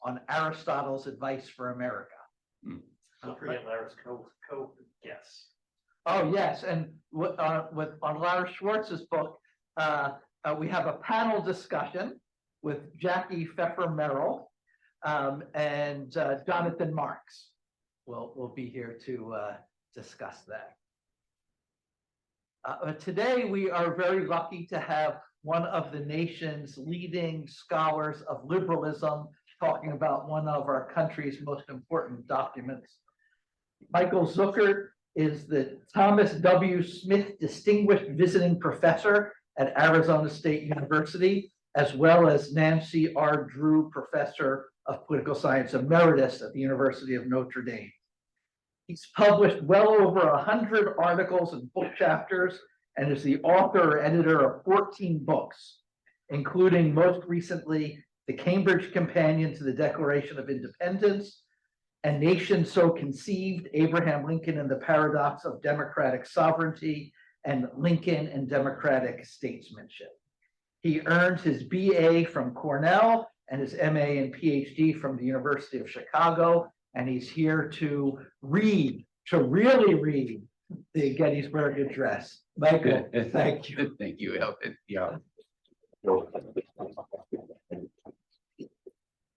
on Aristotle's advice for America. Don't forget Larry's co-guess. Oh, yes, and on Lara Schwartz's book, we have a panel discussion with Jackie Pfeffer Merrill and Jonathan Marks. We'll be here to discuss that. Today, we are very lucky to have one of the nation's leading scholars of liberalism talking about one of our country's most important documents. Michael Zuckert is the Thomas W. Smith Distinguished Visiting Professor at Arizona State University, as well as Nancy R. Drew Professor of Political Science Emeritus at the University of Notre Dame. He's published well over 100 articles and book chapters and is the author or editor of 14 books, including most recently The Cambridge Companion to the Declaration of Independence, A Nation So Conceived, Abraham Lincoln and the Paradox of Democratic Sovereignty, and Lincoln and Democratic Statesmanship. He earned his BA from Cornell and his MA and PhD from the University of Chicago, and he's here to really read the Gettysburg Address. Michael, thank you. Thank you, Elton. Yeah.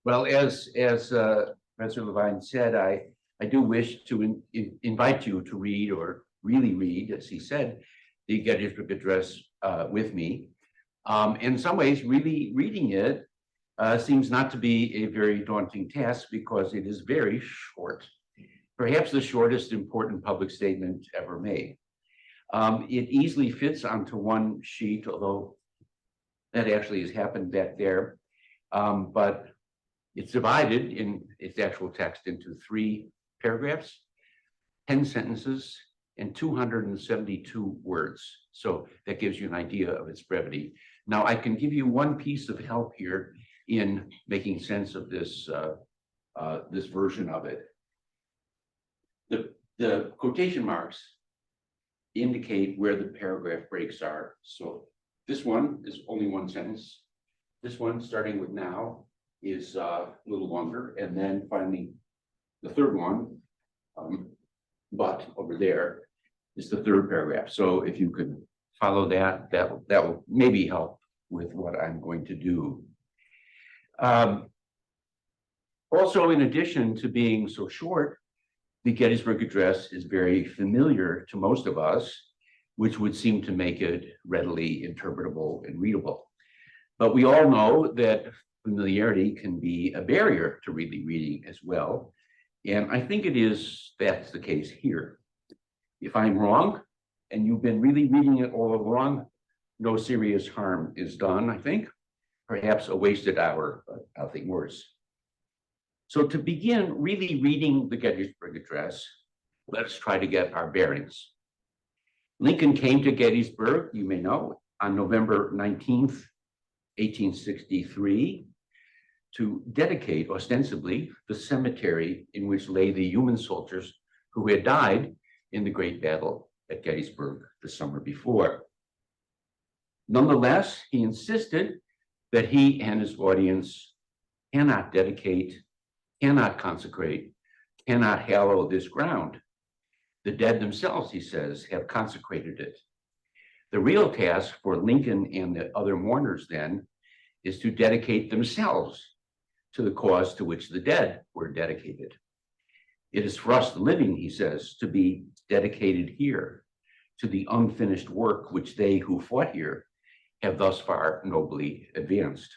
Well, as Professor Levine said, I do wish to invite you to read, or really read, as he said, the Gettysburg Address with me. In some ways, really reading it seems not to be a very daunting task because it is very short, perhaps the shortest important public statement ever made. It easily fits onto one sheet, although that actually has happened back there. But it's divided in its actual text into 3 paragraphs, 10 sentences, and 272 words. So that gives you an idea of its brevity. Now, I can give you one piece of help here in making sense of this, this version of it. The quotation marks indicate where the paragraph breaks are. So this one is only one sentence. This one, starting with now, is a little longer. And then finally, the third one, but over there is the 3rd paragraph. So if you could follow that, that will maybe help with what I'm going to do. Also, in addition to being so short, the Gettysburg Address is very familiar to most of us, which would seem to make it readily interpretable and readable. But we all know that familiarity can be a barrier to really reading as well. And I think that's the case here. If I'm wrong, and you've been really reading it all along, no serious harm is done, I think. Perhaps a wasted hour, but I'll think worse. So to begin really reading the Gettysburg Address, let's try to get our bearings. Lincoln came to Gettysburg, you may know, on November 19th, 1863, to dedicate ostensibly the cemetery in which lay the human soldiers who had died in the great battle at Gettysburg the summer before. Nonetheless, he insisted that he and his audience cannot dedicate, cannot consecrate, cannot hallow this ground. The dead themselves, he says, have consecrated it. The real task for Lincoln and the other mourners then is to dedicate themselves to the cause to which the dead were dedicated. It is for us, the living, he says, to be dedicated here to the unfinished work which they who fought here have thus far nobly advanced.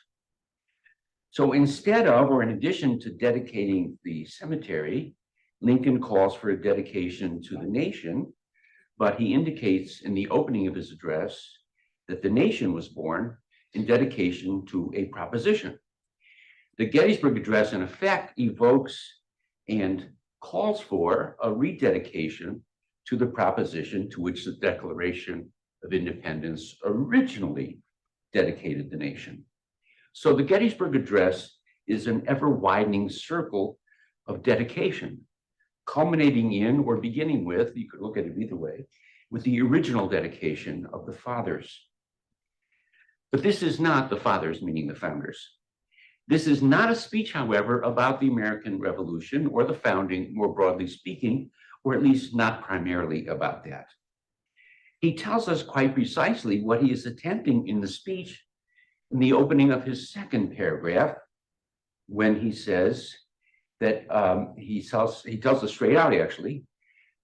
So instead of, or in addition to dedicating the cemetery, Lincoln calls for a dedication to the nation, but he indicates in the opening of his address that the nation was born in dedication to a proposition. The Gettysburg Address, in effect, evokes and calls for a rededication to the proposition to which the Declaration of Independence originally dedicated the nation. So the Gettysburg Address is an ever-widening circle of dedication, culminating in or beginning with, you could look at it either way, with the original dedication of the fathers. But this is not the fathers, meaning the founders. This is not a speech, however, about the American Revolution or the founding, more broadly speaking, or at least not primarily about that. He tells us quite precisely what he is attempting in the speech in the opening of his second paragraph, when he says that he tells us straight out, actually,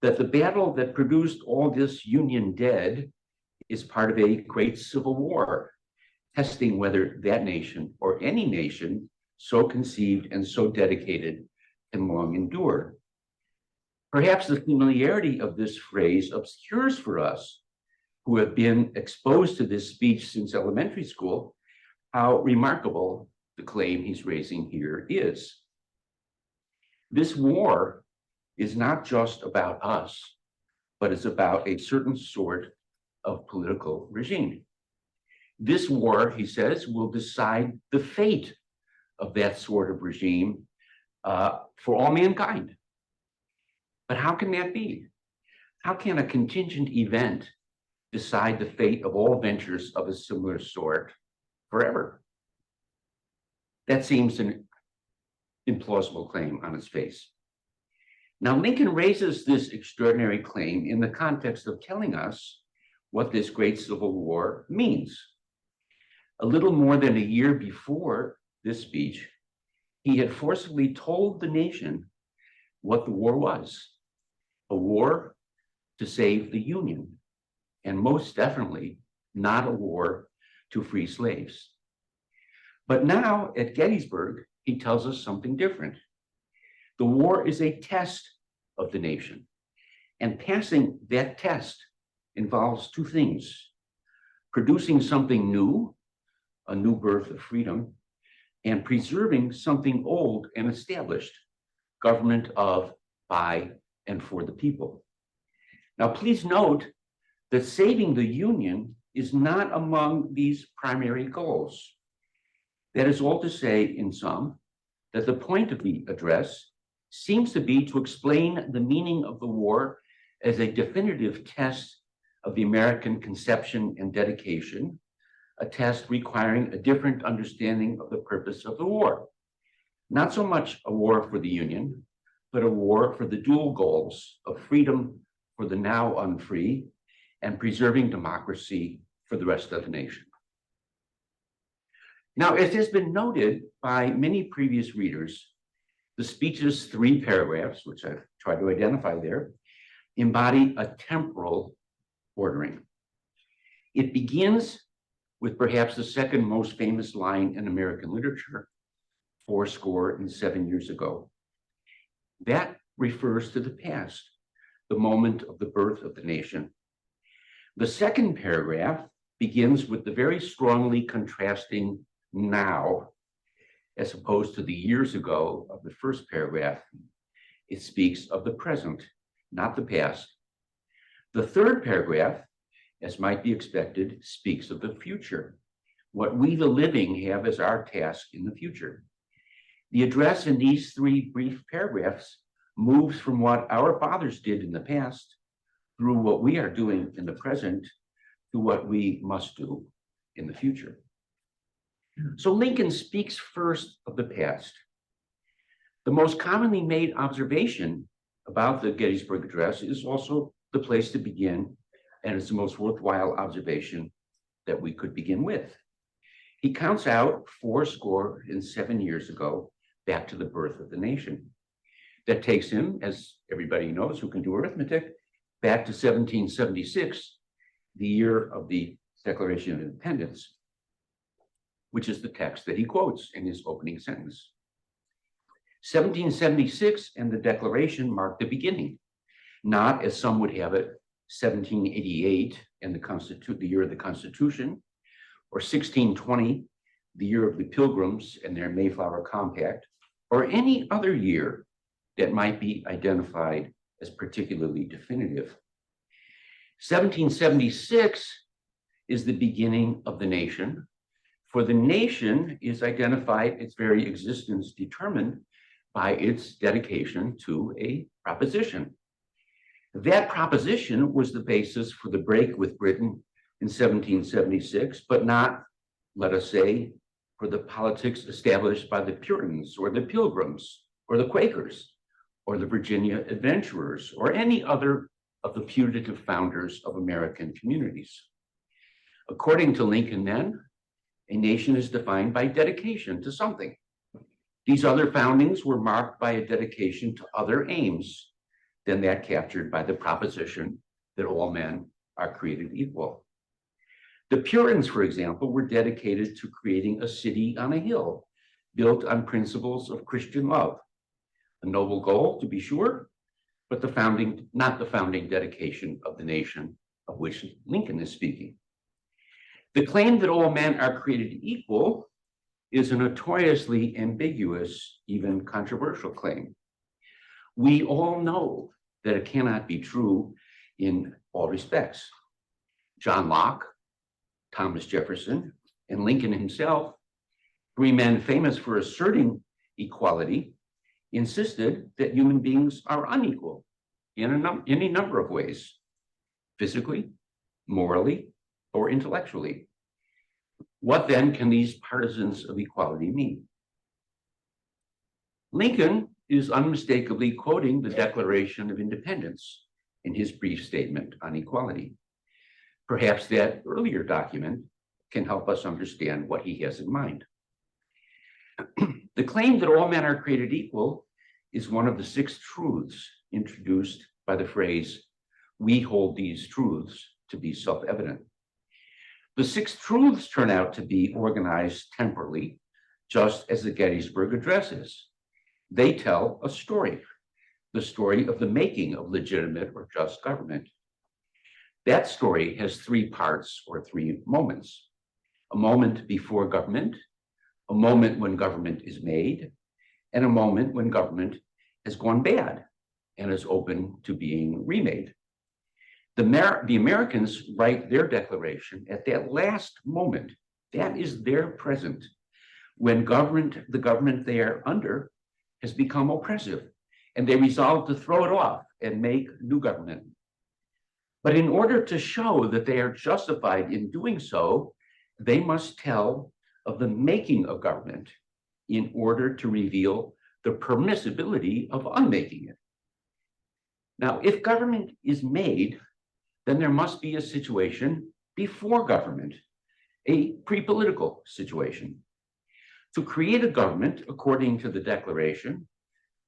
that the battle that produced all this Union dead is part of a great civil war, testing whether that nation or any nation so conceived and so dedicated can long endure. Perhaps the familiarity of this phrase obscures for us who have been exposed to this speech since elementary school how remarkable the claim he's raising here is. This war is not just about us, but it's about a certain sort of political regime. This war, he says, will decide the fate of that sort of regime for all mankind. But how can that be? How can a contingent event decide the fate of all ventures of a similar sort forever? That seems an implausible claim on its face. Now, Lincoln raises this extraordinary claim in the context of telling us what this great Civil War means. A little more than a year before this speech, he had forcibly told the nation what the war was: a war to save the Union, and most definitely not a war to free slaves. But now at Gettysburg, he tells us something different. The war is a test of the nation, and passing that test involves two things: producing something new, a new birth of freedom, and preserving something old and established, government of, by, and for the people. Now, please note that saving the Union is not among these primary goals. That is all to say, in sum, that the point of the address seems to be to explain the meaning of the war as a definitive test of the American conception and dedication, a test requiring a different understanding of the purpose of the war. Not so much a war for the Union, but a war for the dual goals of freedom for the now unfree and preserving democracy for the rest of the nation. Now, as has been noted by many previous readers, the speech's 3 paragraphs, which I've tried to identify there, embody a temporal ordering. It begins with perhaps the second most famous line in American literature, 87 years ago. That refers to the past, the moment of the birth of the nation. The second paragraph begins with the very strongly contrasting now, as opposed to the years ago of the first paragraph. It speaks of the present, not the past. The third paragraph, as might be expected, speaks of the future, what we the living have as our task in the future. The address in these 3 brief paragraphs moves from what our fathers did in the past through what we are doing in the present to what we must do in the future. So Lincoln speaks first of the past. The most commonly made observation about the Gettysburg Address is also the place to begin, and it's the most worthwhile observation that we could begin with. He counts out 87 years ago back to the birth of the nation. That takes him, as everybody knows who can do arithmetic, back to 1776, the year of the Declaration of Independence, which is the text that he quotes in his opening sentence. 1776 and the Declaration mark the beginning, not, as some would have it, 1788 and the year of the Constitution, or 1620, the year of the Pilgrims and their Mayflower Compact, or any other year that might be identified as particularly definitive. 1776 is the beginning of the nation, for the nation is identified, its very existence determined by its dedication to a proposition. That proposition was the basis for the break with Britain in 1776, but not, let us say, for the politics established by the Puritans or the Pilgrims or the Quakers or the Virginia adventurers or any other of the putative founders of American communities. According to Lincoln then, a nation is defined by dedication to something. These other foundings were marked by a dedication to other aims than that captured by the proposition that all men are created equal. The Puritans, for example, were dedicated to creating a city on a hill built on principles of Christian love. A noble goal, to be sure, but not the founding dedication of the nation of which Lincoln is speaking. The claim that all men are created equal is a notoriously ambiguous, even controversial claim. We all know that it cannot be true in all respects. John Locke, Thomas Jefferson, and Lincoln himself, three men famous for asserting equality, insisted that human beings are unequal in any number of ways, physically, morally, or intellectually. What then can these partisans of equality mean? Lincoln is unmistakably quoting the Declaration of Independence in his brief statement on equality. Perhaps that earlier document can help us understand what he has in mind. The claim that all men are created equal is one of the 6 truths introduced by the phrase, "We hold these truths to be self-evident." The 6 truths turn out to be organized temporally, just as the Gettysburg Address is. They tell a story, the story of the making of legitimate or just government. That story has 3 parts or 3 moments: a moment before government, a moment when government is made, and a moment when government has gone bad and is open to being remade. The Americans write their declaration at that last moment. That is their present, when the government they are under has become oppressive, and they resolve to throw it off and make new government. But in order to show that they are justified in doing so, they must tell of the making of government in order to reveal the permissibility of unmaking it. Now, if government is made, then there must be a situation before government, a pre-political situation. To create a government, according to the Declaration,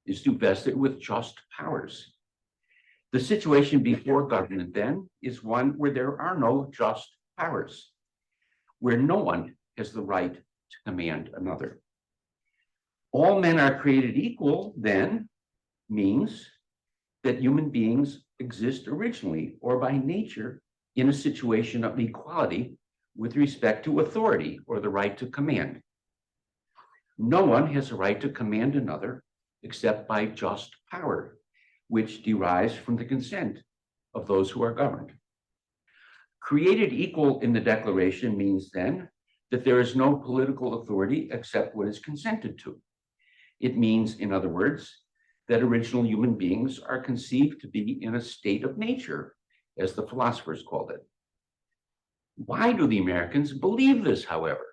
is to vest it with just powers. The situation before government, then, is one where there are no just powers, where no one has the right to command another. All men are created equal, then, means that human beings exist originally or by nature in a situation of equality with respect to authority or the right to command. No one has a right to command another except by just power, which derives from the consent of those who are governed. Created equal in the Declaration means then that there is no political authority except what is consented to. It means, in other words, that original human beings are conceived to be in a state of nature, as the philosophers called it. Why do the Americans believe this, however?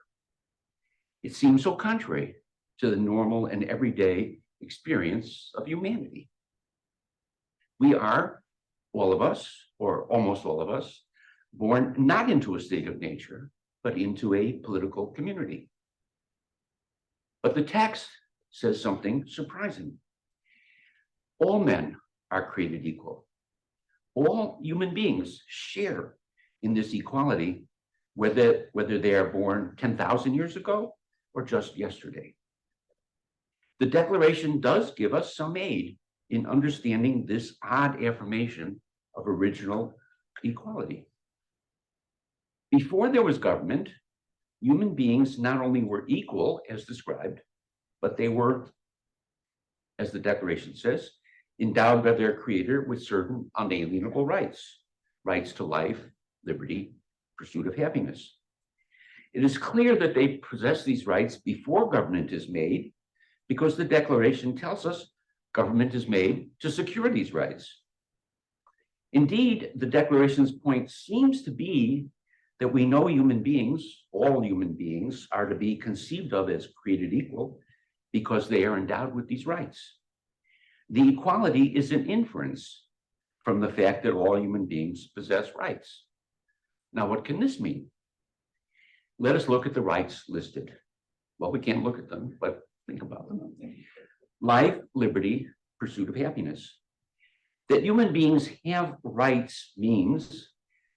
It seems so contrary to the normal and everyday experience of humanity. We are, all of us, or almost all of us, born not into a state of nature, but into a political community. But the text says something surprising. All men are created equal. All human beings share in this equality, whether they are born 10,000 years ago or just yesterday. The Declaration does give us some aid in understanding this odd affirmation of original equality. Before there was government, human beings not only were equal as described, but they were, as the Declaration says, endowed by their Creator with certain unalienable rights, rights to life, liberty, pursuit of happiness. It is clear that they possess these rights before government is made, because the Declaration tells us government is made to secure these rights. Indeed, the Declaration's point seems to be that we know human beings, all human beings, are to be conceived of as created equal because they are endowed with these rights. The equality is an inference from the fact that all human beings possess rights. Now, what can this mean? Let us look at the rights listed. Well, we can't look at them, but think about them. Life, liberty, pursuit of happiness. That human beings have rights means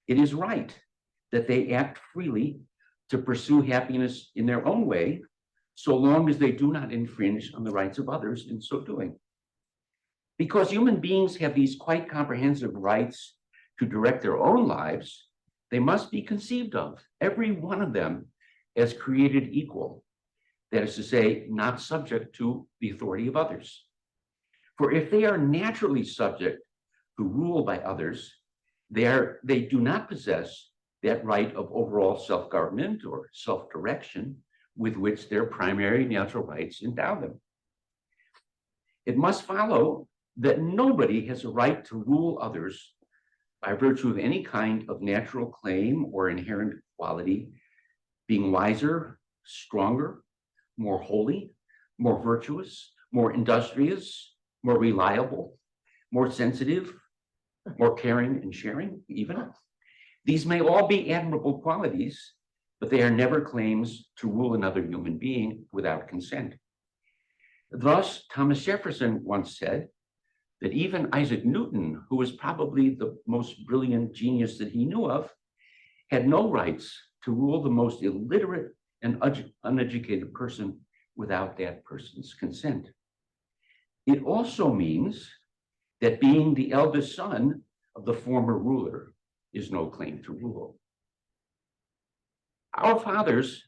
it is right that they act freely to pursue happiness in their own way, so long as they do not infringe on the rights of others in so doing. Because human beings have these quite comprehensive rights to direct their own lives, they must be conceived of, every one of them, as created equal. That is to say, not subject to the authority of others. For if they are naturally subject to rule by others, they do not possess that right of overall self-government or self-direction with which their primary natural rights endow them. It must follow that nobody has a right to rule others by virtue of any kind of natural claim or inherent quality, being wiser, stronger, more holy, more virtuous, more industrious, more reliable, more sensitive, more caring and sharing, even. These may all be admirable qualities, but they are never claims to rule another human being without consent. Thus, Thomas Jefferson once said that even Isaac Newton, who was probably the most brilliant genius that he knew of, had no rights to rule the most illiterate and uneducated person without that person's consent. It also means that being the eldest son of the former ruler is no claim to rule. Our fathers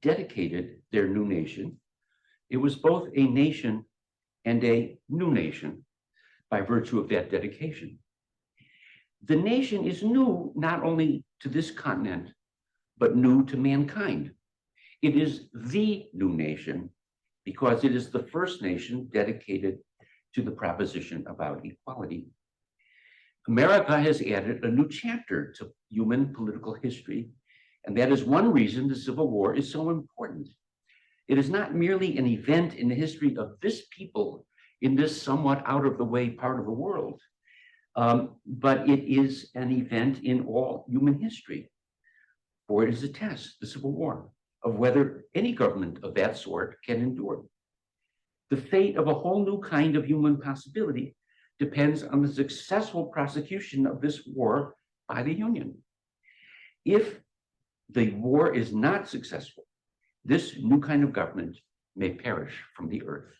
dedicated their new nation. It was both a nation and a new nation by virtue of that dedication. The nation is new not only to this continent, but new to mankind. It is the new nation because it is the first nation dedicated to the proposition about equality. America has added a new chapter to human political history, and that is one reason the Civil War is so important. It is not merely an event in the history of this people in this somewhat out of the way part of the world, but it is an event in all human history. For it is a test, the Civil War, of whether any government of that sort can endure. The fate of a whole new kind of human possibility depends on the successful prosecution of this war by the Union. If the war is not successful, this new kind of government may perish from the earth.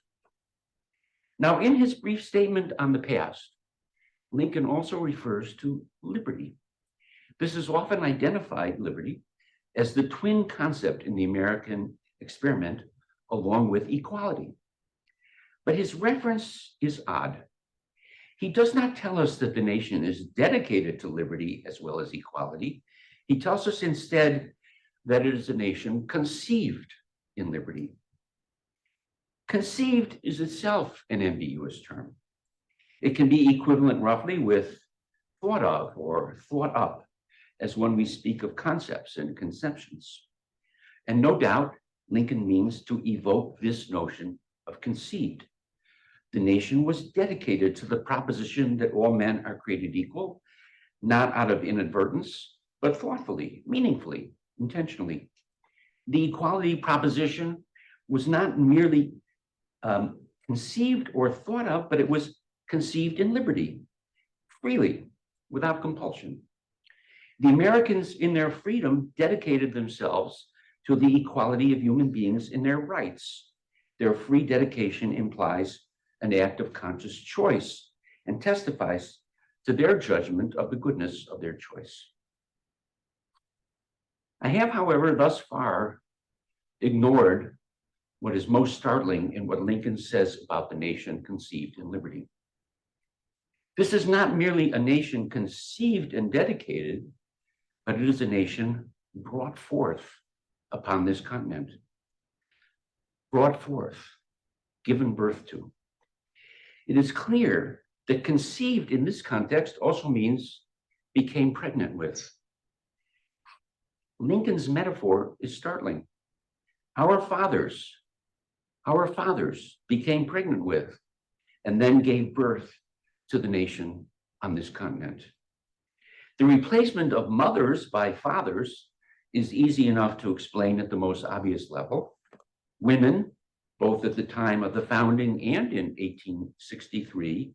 Now, in his brief statement on the past, Lincoln also refers to liberty. This is often identified, liberty, as the twin concept in the American experiment, along with equality. But his reference is odd. He does not tell us that the nation is dedicated to liberty as well as equality. He tells us instead that it is a nation conceived in liberty. Conceived is itself an ambiguous term. It can be equivalent roughly with thought of or thought up, as when we speak of concepts and conceptions. And no doubt, Lincoln means to evoke this notion of conceived. The nation was dedicated to the proposition that all men are created equal, not out of inadvertence, but thoughtfully, meaningfully, intentionally. The equality proposition was not merely conceived or thought of, but it was conceived in liberty, freely, without compulsion. The Americans, in their freedom, dedicated themselves to the equality of human beings in their rights. Their free dedication implies an act of conscious choice and testifies to their judgment of the goodness of their choice. I have, however, thus far ignored what is most startling in what Lincoln says about the nation conceived in liberty. This is not merely a nation conceived and dedicated, but it is a nation brought forth upon this continent. Brought forth, given birth to. It is clear that conceived in this context also means became pregnant with. Lincoln's metaphor is startling. Our fathers became pregnant with and then gave birth to the nation on this continent. The replacement of mothers by fathers is easy enough to explain at the most obvious level. Women, both at the time of the founding and in 1863,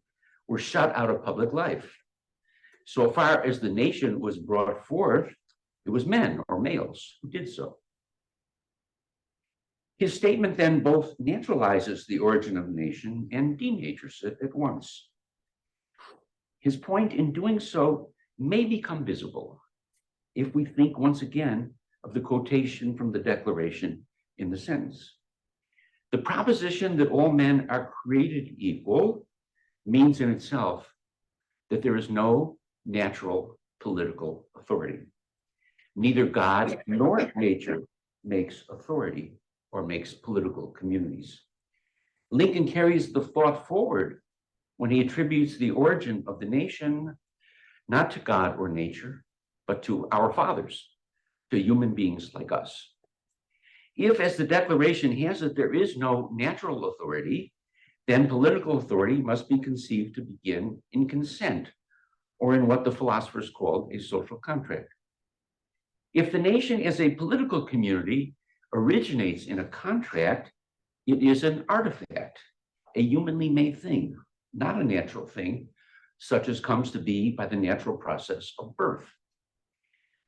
were shut out of public life. So far as the nation was brought forth, it was men or males who did so. His statement then both naturalizes the origin of the nation and denatures it at once. His point in doing so may become visible if we think once again of the quotation from the Declaration in the sentence. The proposition that all men are created equal means in itself that there is no natural political authority. Neither God nor nature makes authority or makes political communities. Lincoln carries the thought forward when he attributes the origin of the nation not to God or nature, but to our fathers, to human beings like us. If, as the Declaration has it, there is no natural authority, then political authority must be conceived to begin in consent, or in what the philosophers called a social contract. If the nation as a political community originates in a contract, it is an artifact, a humanly made thing, not a natural thing, such as comes to be by the natural process of birth.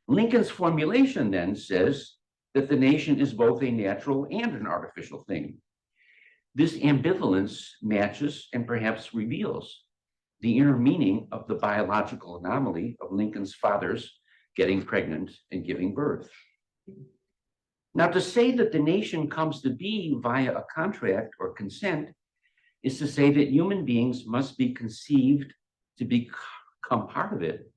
Lincoln's formulation then says that the nation is both a natural and an artificial thing. This ambivalence matches and perhaps reveals the inner meaning of the biological anomaly of Lincoln's fathers getting pregnant and giving birth. Now, to say that the nation comes to be via a contract or consent is to say that human beings must be conceived to become part of it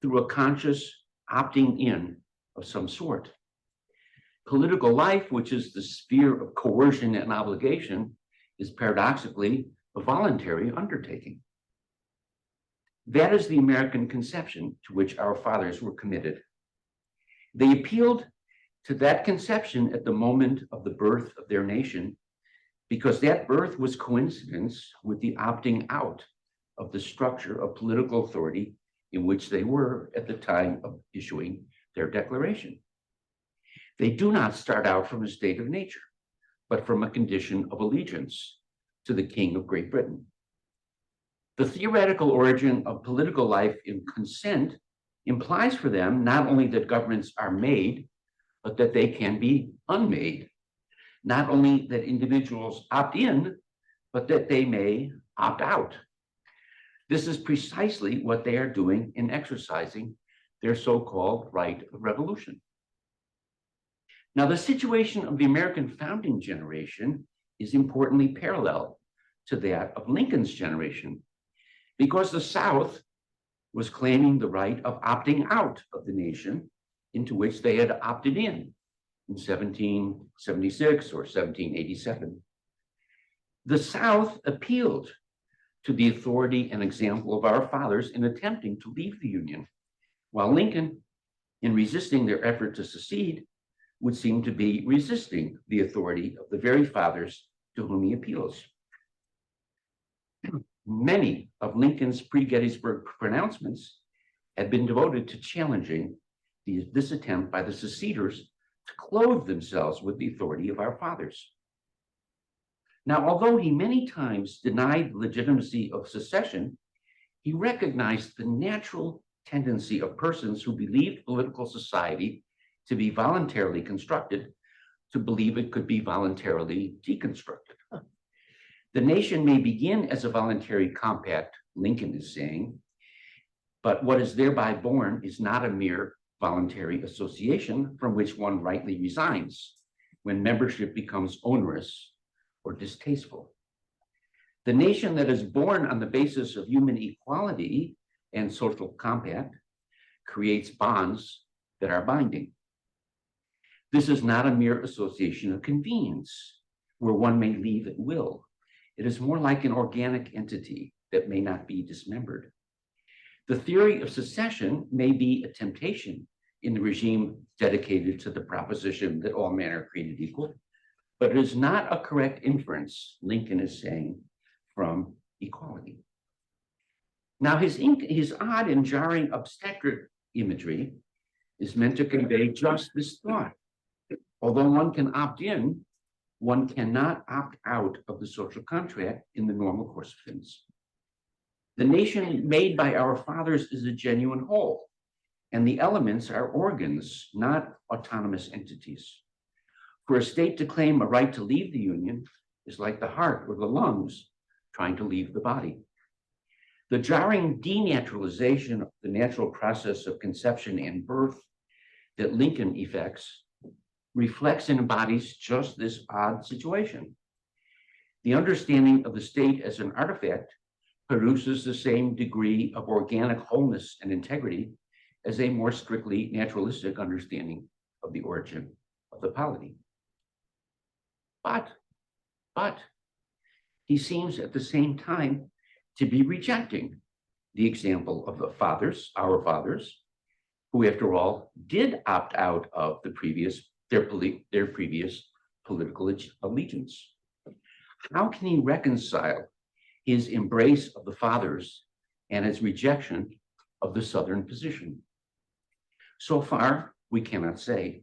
through a conscious opting in of some sort. Political life, which is the sphere of coercion and obligation, is paradoxically a voluntary undertaking. That is the American conception to which our fathers were committed. They appealed to that conception at the moment of the birth of their nation, because that birth was coincidence with the opting out of the structure of political authority in which they were at the time of issuing their declaration. They do not start out from a state of nature, but from a condition of allegiance to the King of Great Britain. The theoretical origin of political life in consent implies for them not only that governments are made, but that they can be unmade. Not only that individuals opt in, but that they may opt out. This is precisely what they are doing in exercising their so-called right of revolution. Now, the situation of the American founding generation is importantly parallel to that of Lincoln's generation, because the South was claiming the right of opting out of the nation into which they had opted in 1776 or 1787. The South appealed to the authority and example of our fathers in attempting to leave the Union, while Lincoln, in resisting their effort to secede, would seem to be resisting the authority of the very fathers to whom he appeals. Many of Lincoln's pre-Gettysburg pronouncements had been devoted to challenging this attempt by the seceders to clothe themselves with the authority of our fathers. Now, although he many times denied the legitimacy of secession, he recognized the natural tendency of persons who believed political society to be voluntarily constructed to believe it could be voluntarily deconstructed. The nation may begin as a voluntary compact, Lincoln is saying, but what is thereby born is not a mere voluntary association from which one rightly resigns when membership becomes onerous or distasteful. The nation that is born on the basis of human equality and social compact creates bonds that are binding. This is not a mere association of convenience where one may leave at will. It is more like an organic entity that may not be dismembered. The theory of secession may be a temptation in the regime dedicated to the proposition that all men are created equal, but it is not a correct inference, Lincoln is saying, from equality. Now, his odd and jarring obstetric imagery is meant to convey just this thought. Although one can opt in, one cannot opt out of the social contract in the normal course of things. The nation made by our fathers is a genuine whole, and the elements are organs, not autonomous entities. For a state to claim a right to leave the union is like the heart or the lungs trying to leave the body. The jarring denaturalization of the natural process of conception and birth that Lincoln effects reflects and embodies just this odd situation. The understanding of the state as an artifact produces the same degree of organic wholeness and integrity as a more strictly naturalistic understanding of the origin of the polity. But he seems at the same time to be rejecting the example of the fathers, our fathers, who after all did opt out of their previous political allegiance. How can he reconcile his embrace of the fathers and his rejection of the Southern position? So far, we cannot say,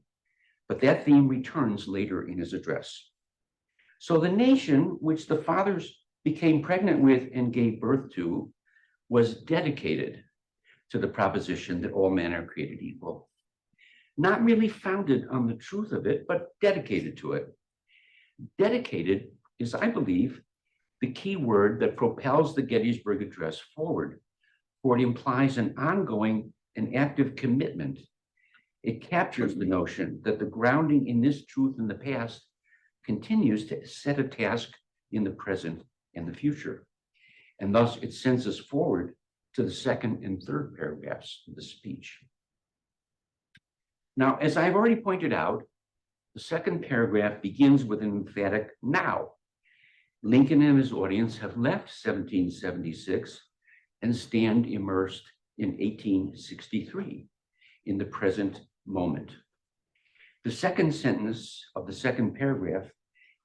but that theme returns later in his address. So the nation which the fathers became pregnant with and gave birth to was dedicated to the proposition that all men are created equal. Not really founded on the truth of it, but dedicated to it. Dedicated is, I believe, the key word that propels the Gettysburg Address forward, for it implies an ongoing and active commitment. It captures the notion that the grounding in this truth in the past continues to set a task in the present and the future. And thus it sends us forward to the second and third paragraphs of the speech. Now, as I've already pointed out, the second paragraph begins with an emphatic now. Lincoln and his audience have left 1776 and stand immersed in 1863, in the present moment. The second sentence of the second paragraph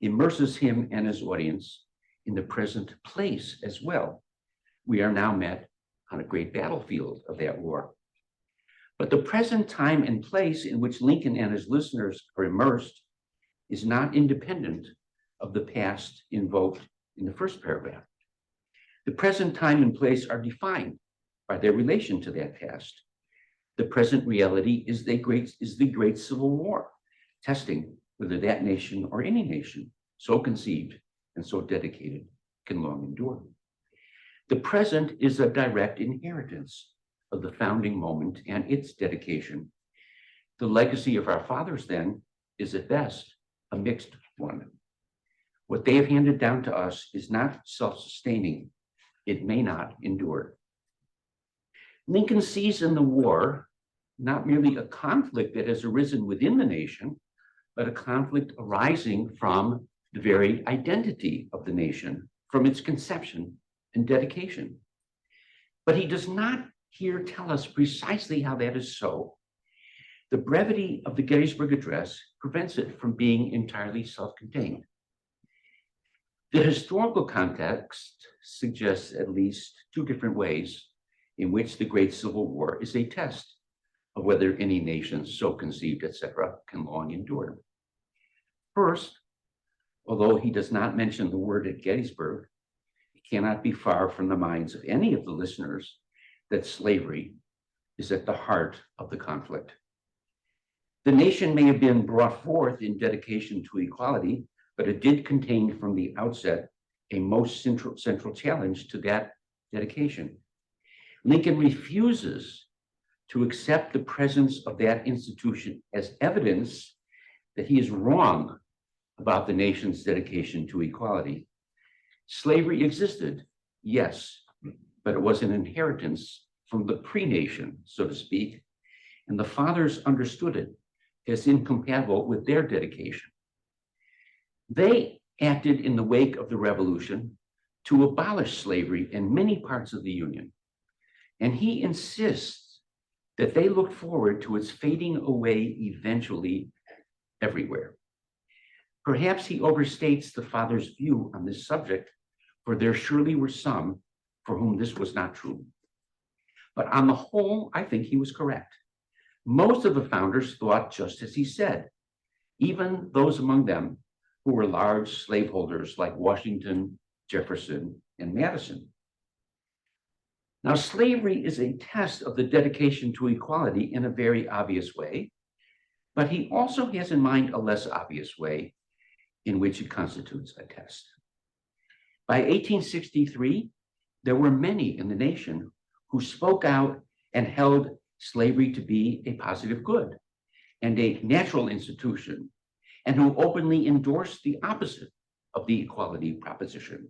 immerses him and his audience in the present place as well. We are now met on a great battlefield of that war. But the present time and place in which Lincoln and his listeners are immersed is not independent of the past invoked in the first paragraph. The present time and place are defined by their relation to that past. The present reality is the great Civil War, testing whether that nation or any nation so conceived and so dedicated can long endure. The present is a direct inheritance of the founding moment and its dedication. The legacy of our fathers, then, is at best a mixed one. What they have handed down to us is not self-sustaining. It may not endure. Lincoln sees in the war not merely a conflict that has arisen within the nation, but a conflict arising from the very identity of the nation, from its conception and dedication. But he does not here tell us precisely how that is so. The brevity of the Gettysburg Address prevents it from being entirely self-contained. The historical context suggests at least two different ways in which the Great Civil War is a test of whether any nation so conceived, etc., can long endure. First, although he does not mention the word at Gettysburg, it cannot be far from the minds of any of the listeners that slavery is at the heart of the conflict. The nation may have been brought forth in dedication to equality, but it did contain from the outset a most central challenge to that dedication. Lincoln refuses to accept the presence of that institution as evidence that he is wrong about the nation's dedication to equality. Slavery existed, yes, but it was an inheritance from the pre-nation, so to speak, and the fathers understood it as incompatible with their dedication. They acted in the wake of the Revolution to abolish slavery in many parts of the Union, and he insists that they looked forward to its fading away eventually everywhere. Perhaps he overstates the father's view on this subject, for there surely were some for whom this was not true. But on the whole, I think he was correct. Most of the founders thought just as he said, even those among them who were large slaveholders like Washington, Jefferson, and Madison. Now, slavery is a test of the dedication to equality in a very obvious way, but he also has in mind a less obvious way in which it constitutes a test. By 1863, there were many in the nation who spoke out and held slavery to be a positive good and a natural institution, and who openly endorsed the opposite of the equality proposition.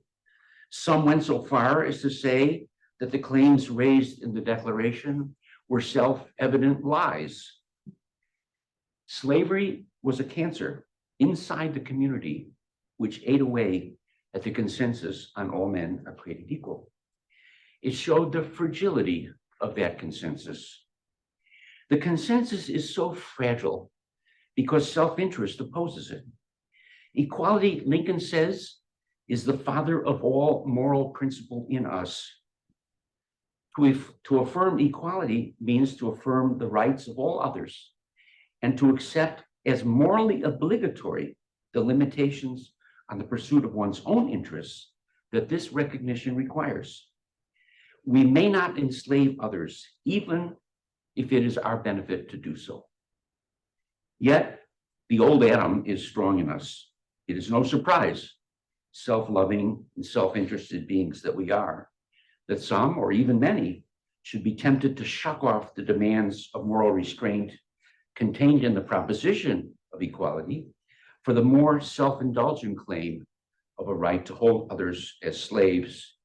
Some went so far as to say that the claims raised in the Declaration were self-evident lies. Slavery was a cancer inside the community which ate away at the consensus on all men are created equal. It showed the fragility of that consensus. The consensus is so fragile because self-interest opposes it. Equality, Lincoln says, is the father of all moral principle in us. To affirm equality means to affirm the rights of all others and to accept as morally obligatory the limitations on the pursuit of one's own interests that this recognition requires. We may not enslave others, even if it is our benefit to do so. Yet, the old Adam is strong in us. It is no surprise, self-loving and self-interested beings that we are, that some, or even many, should be tempted to shuck off the demands of moral restraint contained in the proposition of equality for the more self-indulgent claim of a right to hold others as slaves,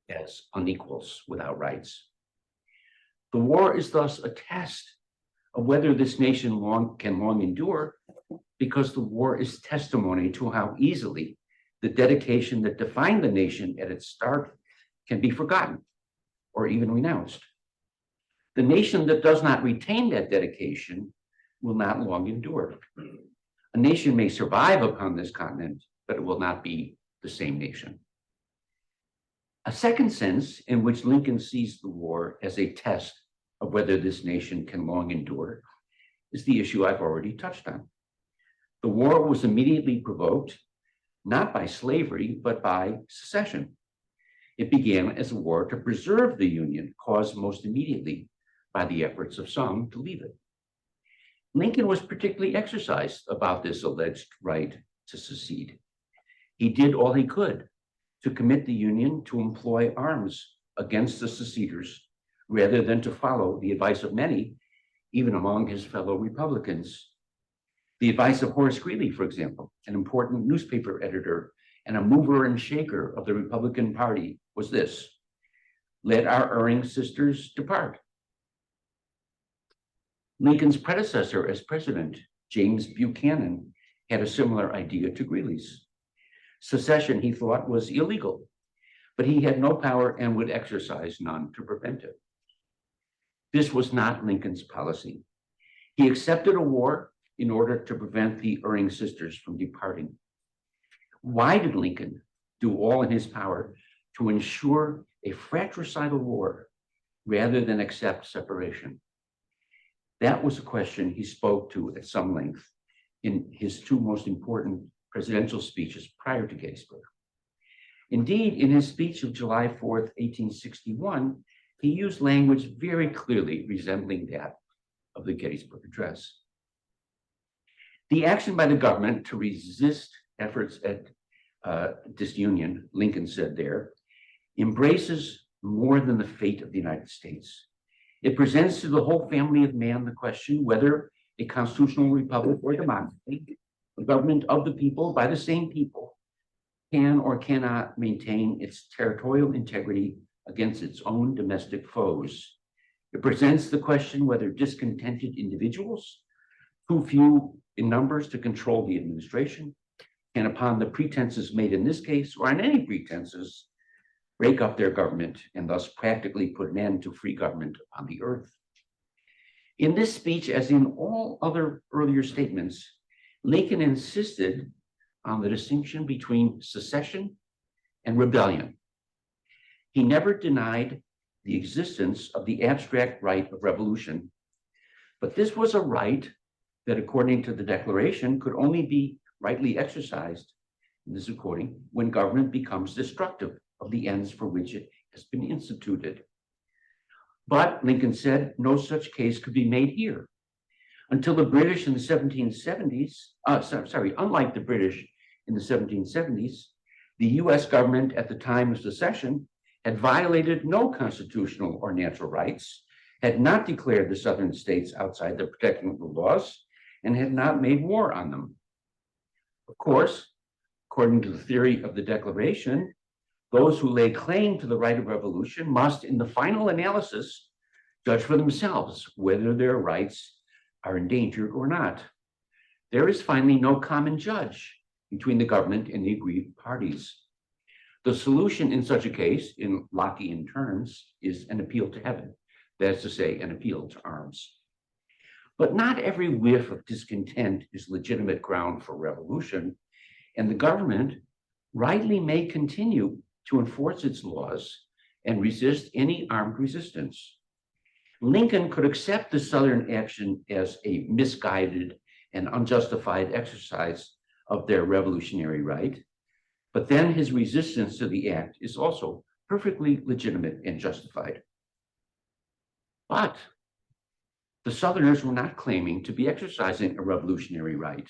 as unequals without rights. The war is thus a test of whether this nation can long endure, because the war is testimony to how easily the dedication that defined the nation at its start can be forgotten or even renounced. The nation that does not retain that dedication will not long endure. A nation may survive upon this continent, but it will not be the same nation. A second sense in which Lincoln sees the war as a test of whether this nation can long endure is the issue I've already touched on. The war was immediately provoked, not by slavery, but by secession. It began as a war to preserve the Union, caused most immediately by the efforts of some to leave it. Lincoln was particularly exercised about this alleged right to secede. He did all he could to commit the Union to employ arms against the seceders, rather than to follow the advice of many, even among his fellow Republicans. The advice of Horace Greeley, for example, an important newspaper editor and a mover and shaker of the Republican Party, was this: let our erring sisters depart. Lincoln's predecessor as president, James Buchanan, had a similar idea to Greeley's. Secession, he thought, was illegal, but he had no power and would exercise none to prevent it. This was not Lincoln's policy. He accepted a war in order to prevent the erring sisters from departing. Why did Lincoln do all in his power to ensure a fratricidal war rather than accept separation? That was a question he spoke to at some length in his two most important presidential speeches prior to Gettysburg. Indeed, in his speech of July 4th, 1861, he used language very clearly resembling that of the Gettysburg Address. The action by the government to resist efforts at disunion, Lincoln said there, embraces more than the fate of the United States. It presents to the whole family of man the question whether a constitutional republic or democracy, a government of the people by the same people, can or cannot maintain its territorial integrity against its own domestic foes. It presents the question whether discontented individuals, too few in numbers to control the administration, can, upon the pretenses made in this case, or on any pretenses, break up their government and thus practically put an end to free government on the earth. In this speech, as in all other earlier statements, Lincoln insisted on the distinction between secession and rebellion. He never denied the existence of the abstract right of revolution, but this was a right that, according to the Declaration, could only be rightly exercised, and this is quoting, when government becomes destructive of the ends for which it has been instituted. But, Lincoln said, no such case could be made here. Until the British in the 1770s, unlike the British in the 1770s, the US government at the time of secession had violated no constitutional or natural rights, had not declared the Southern states outside the protection of the laws, and had not made war on them. Of course, according to the theory of the Declaration, those who lay claim to the right of revolution must, in the final analysis, judge for themselves whether their rights are endangered or not. There is finally no common judge between the government and the aggrieved parties. The solution in such a case, in Lockean terms, is an appeal to heaven, that is to say, an appeal to arms. But not every whiff of discontent is legitimate ground for revolution, and the government rightly may continue to enforce its laws and resist any armed resistance. Lincoln could accept the Southern action as a misguided and unjustified exercise of their revolutionary right, but then his resistance to the act is also perfectly legitimate and justified. But the Southerners were not claiming to be exercising a revolutionary right.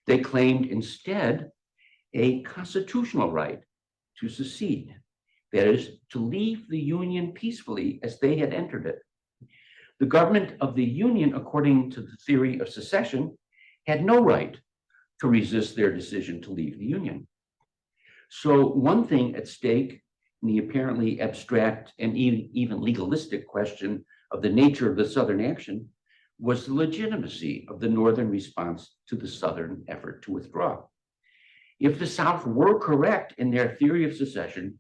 They claimed instead a constitutional right to secede, that is, to leave the Union peacefully as they had entered it. The government of the Union, according to the theory of secession, had no right to resist their decision to leave the Union. So one thing at stake in the apparently abstract and even legalistic question of the nature of the Southern action was the legitimacy of the Northern response to the Southern effort to withdraw. If the South were correct in their theory of secession,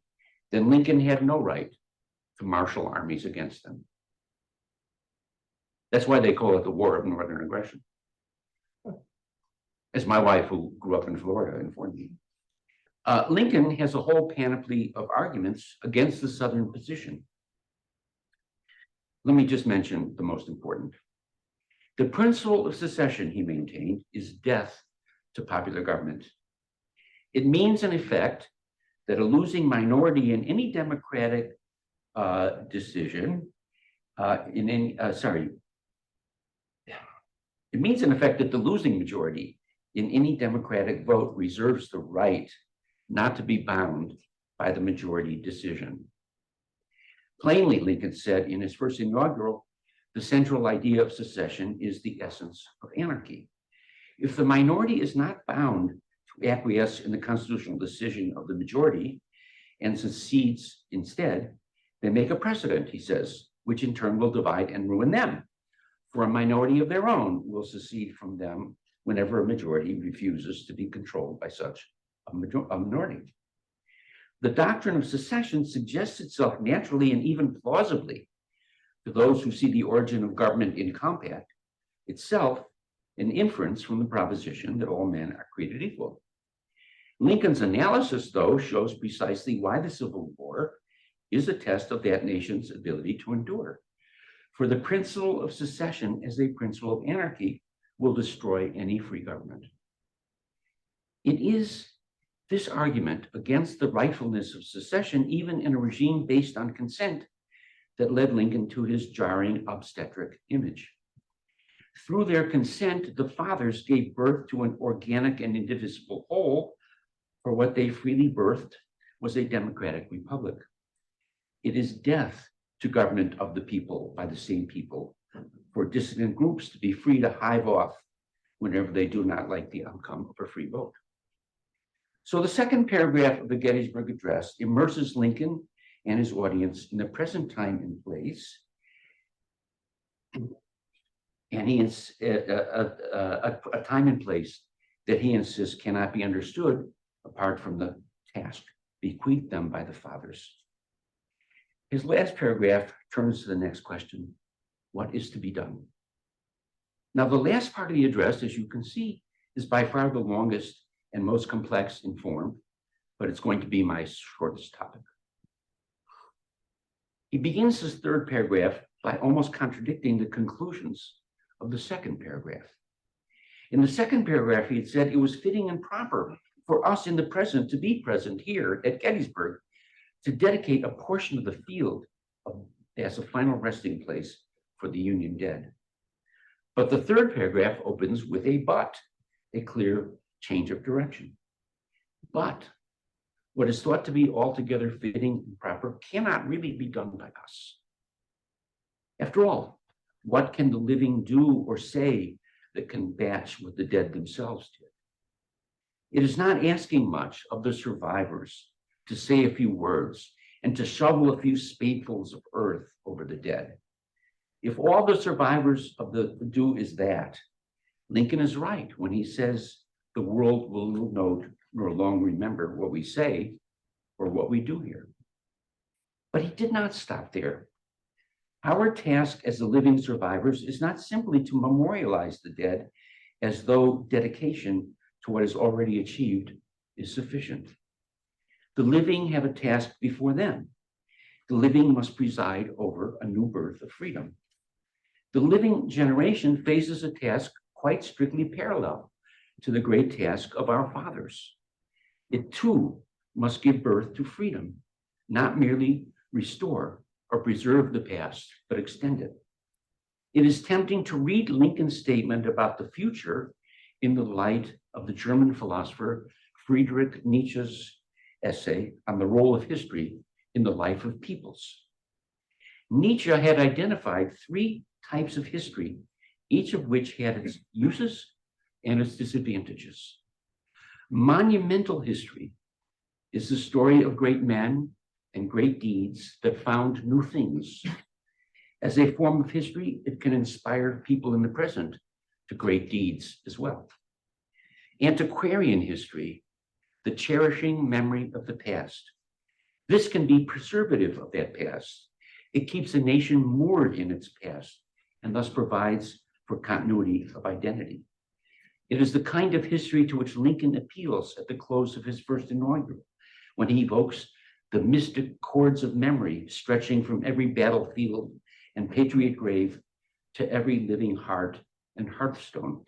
then Lincoln had no right to marshal armies against them. That's why they call it the War of Northern Aggression. As my wife, who grew up in Florida, informed me. Lincoln has a whole panoply of arguments against the Southern position. Let me just mention the most important. The principle of secession, he maintained, is death to popular government. It means, in effect, that a losing minority in any democratic decision, it means, in effect, that the losing majority in any democratic vote reserves the right not to be bound by the majority decision. Plainly, Lincoln said in his first inaugural, the central idea of secession is the essence of anarchy. If the minority is not bound to acquiesce in the constitutional decision of the majority and secedes instead, they make a precedent, he says, which in turn will divide and ruin them. For a minority of their own will secede from them whenever a majority refuses to be controlled by such a minority. The doctrine of secession suggests itself naturally and even plausibly to those who see the origin of government in compact itself an inference from the proposition that all men are created equal. Lincoln's analysis, though, shows precisely why the Civil War is a test of that nation's ability to endure. For the principle of secession as a principle of anarchy will destroy any free government. It is this argument against the rightfulness of secession, even in a regime based on consent, that led Lincoln to his jarring obstetric image. Through their consent, the fathers gave birth to an organic and indivisible whole, for what they freely birthed was a democratic republic. It is death to government of the people by the same people, for dissident groups to be free to hive off whenever they do not like the outcome of a free vote. So the second paragraph of the Gettysburg Address immerses Lincoln and his audience in the present time and place, and a time and place that he insists cannot be understood apart from the task bequeathed them by the fathers. His last paragraph turns to the next question: what is to be done? Now, the last part of the address, as you can see, is by far the longest and most complex in form, but it's going to be my shortest topic. He begins his third paragraph by almost contradicting the conclusions of the second paragraph. In the second paragraph, he had said it was fitting and proper for us in the present to be present here at Gettysburg to dedicate a portion of the field as a final resting place for the Union dead. But the third paragraph opens with a but, a clear change of direction. But what is thought to be altogether fitting and proper cannot really be done by us. After all, what can the living do or say that can match what the dead themselves did? It is not asking much of the survivors to say a few words and to shovel a few spadefuls of earth over the dead. If all the survivors of the do is that, Lincoln is right when he says the world will note nor long remember what we say or what we do here. But he did not stop there. Our task as the living survivors is not simply to memorialize the dead as though dedication to what is already achieved is sufficient. The living have a task before them. The living must preside over a new birth of freedom. The living generation faces a task quite strictly parallel to the great task of our fathers. It too must give birth to freedom, not merely restore or preserve the past, but extend it. It is tempting to read Lincoln's statement about the future in the light of the German philosopher Friedrich Nietzsche's essay on the role of history in the life of peoples. Nietzsche had identified three types of history, each of which had its uses and its disadvantages. Monumental history is the story of great men and great deeds that found new things. As a form of history, it can inspire people in the present to great deeds as well. Antiquarian history, the cherishing memory of the past. This can be preservative of that past. It keeps a nation moored in its past and thus provides for continuity of identity. It is the kind of history to which Lincoln appeals at the close of his first inaugural, when he evokes the mystic chords of memory stretching from every battlefield and patriot grave to every living heart and hearthstone.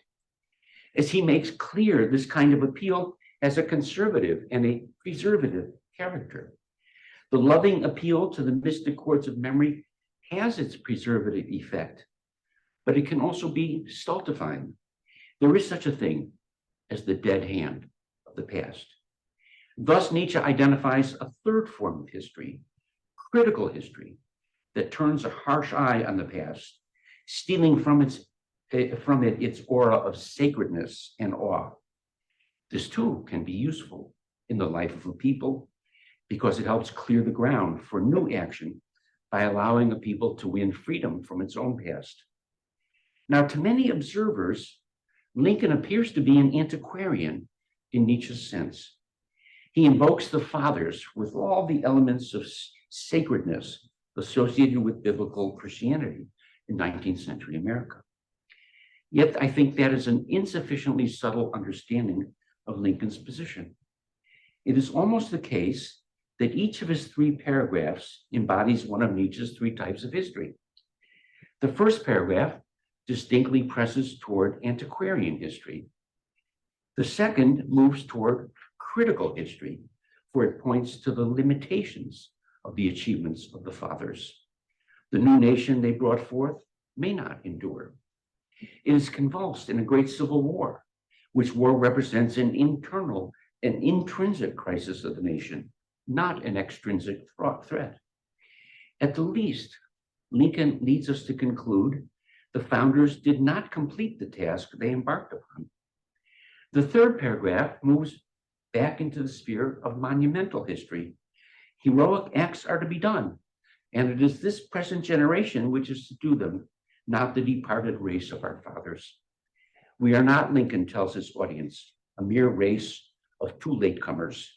As he makes clear, this kind of appeal has a conservative and a preservative character. The loving appeal to the mystic chords of memory has its preservative effect, but it can also be stultifying. There is such a thing as the dead hand of the past. Thus, Nietzsche identifies a third form of history, critical history, that turns a harsh eye on the past, stealing from it its aura of sacredness and awe. This too can be useful in the life of a people because it helps clear the ground for new action by allowing a people to win freedom from its own past. Now, to many observers, Lincoln appears to be an antiquarian in Nietzsche's sense. He invokes the fathers with all the elements of sacredness associated with biblical Christianity in 19th century America. Yet I think that is an insufficiently subtle understanding of Lincoln's position. It is almost the case that each of his three paragraphs embodies one of Nietzsche's three types of history. The first paragraph distinctly presses toward antiquarian history. The second moves toward critical history, for it points to the limitations of the achievements of the fathers. The new nation they brought forth may not endure. It is convulsed in a great civil war, which war represents an internal and intrinsic crisis of the nation, not an extrinsic threat. At the least, Lincoln leads us to conclude the founders did not complete the task they embarked upon. The third paragraph moves back into the sphere of monumental history. Heroic acts are to be done, and it is this present generation which is to do them, not the departed race of our fathers. We are not, Lincoln tells his audience, a mere race of two latecomers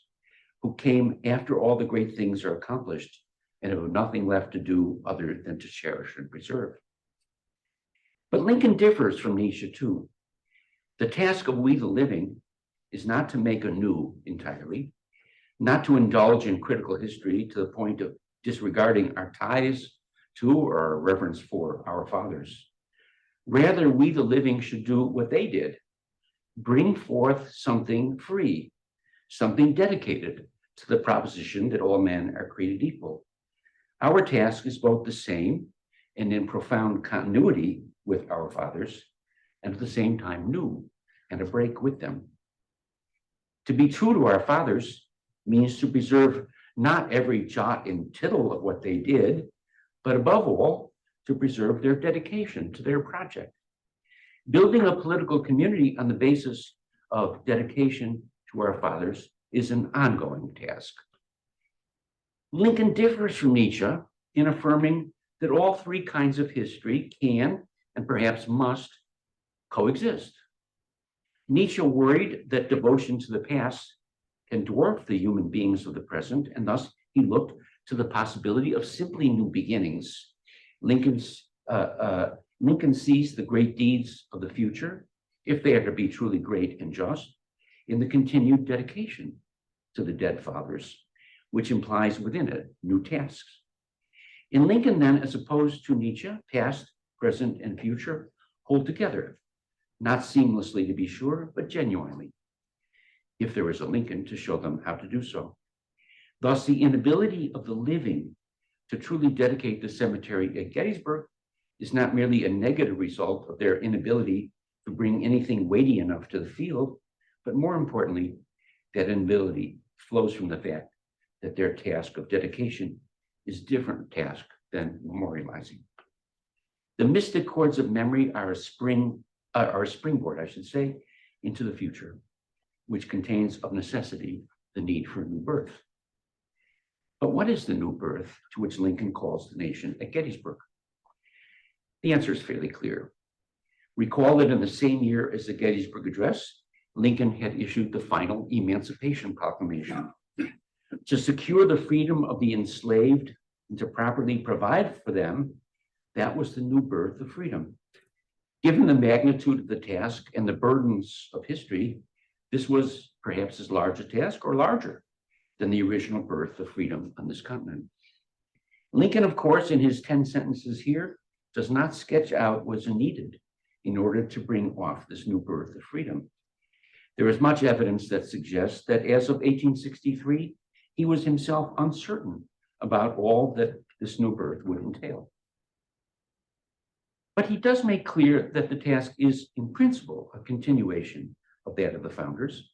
who came after all the great things are accomplished and have nothing left to do other than to cherish and preserve. But Lincoln differs from Nietzsche too. The task of we the living is not to make anew entirely, not to indulge in critical history to the point of disregarding our ties to or our reverence for our fathers. Rather, we the living should do what they did, bring forth something free, something dedicated to the proposition that all men are created equal. Our task is both the same and in profound continuity with our fathers, and at the same time new and a break with them. To be true to our fathers means to preserve not every jot and tittle of what they did, but above all, to preserve their dedication to their project. Building a political community on the basis of dedication to our fathers is an ongoing task. Lincoln differs from Nietzsche in affirming that all three kinds of history can and perhaps must coexist. Nietzsche worried that devotion to the past can dwarf the human beings of the present, and thus he looked to the possibility of simply new beginnings. Lincoln sees the great deeds of the future, if they are to be truly great and just, in the continued dedication to the dead fathers, which implies within it new tasks. In Lincoln, then, as opposed to Nietzsche, past, present, and future hold together, not seamlessly to be sure, but genuinely, if there is a Lincoln to show them how to do so. Thus, the inability of the living to truly dedicate the cemetery at Gettysburg is not merely a negative result of their inability to bring anything weighty enough to the field, but more importantly, that inability flows from the fact that their task of dedication is a different task than memorializing. The mystic chords of memory are a springboard, I should say, into the future, which contains of necessity the need for a new birth. But what is the new birth to which Lincoln calls the nation at Gettysburg? The answer is fairly clear. Recall that in the same year as the Gettysburg Address, Lincoln had issued the final Emancipation Proclamation. To secure the freedom of the enslaved and to properly provide for them, that was the new birth of freedom. Given the magnitude of the task and the burdens of history, this was perhaps as large a task or larger than the original birth of freedom on this continent. Lincoln, of course, in his 10 sentences here, does not sketch out what is needed in order to bring off this new birth of freedom. There is much evidence that suggests that as of 1863, he was himself uncertain about all that this new birth would entail. But he does make clear that the task is, in principle, a continuation of that of the founders,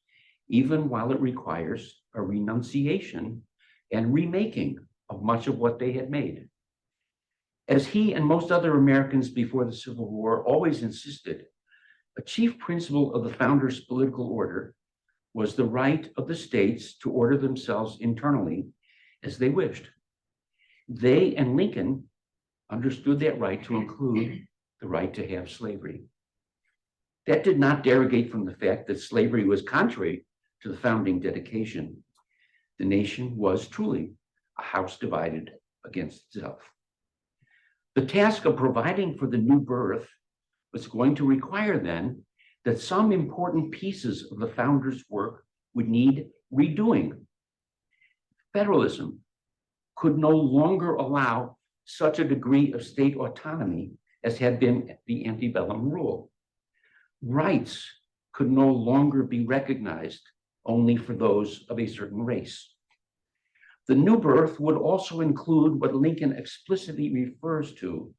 even while it requires a renunciation and remaking of much of what they had made. As he and most other Americans before the Civil War always insisted, a chief principle of the founders' political order was the right of the states to order themselves internally as they wished. They and Lincoln understood that right to include the right to have slavery. That did not derogate from the fact that slavery was contrary to the founding dedication. The nation was truly a house divided against itself. The task of providing for the new birth was going to require then that some important pieces of the founders' work would need redoing. Federalism could no longer allow such a degree of state autonomy as had been the antebellum rule. Rights could no longer be recognized only for those of a certain race. The new birth would also include what Lincoln explicitly refers to,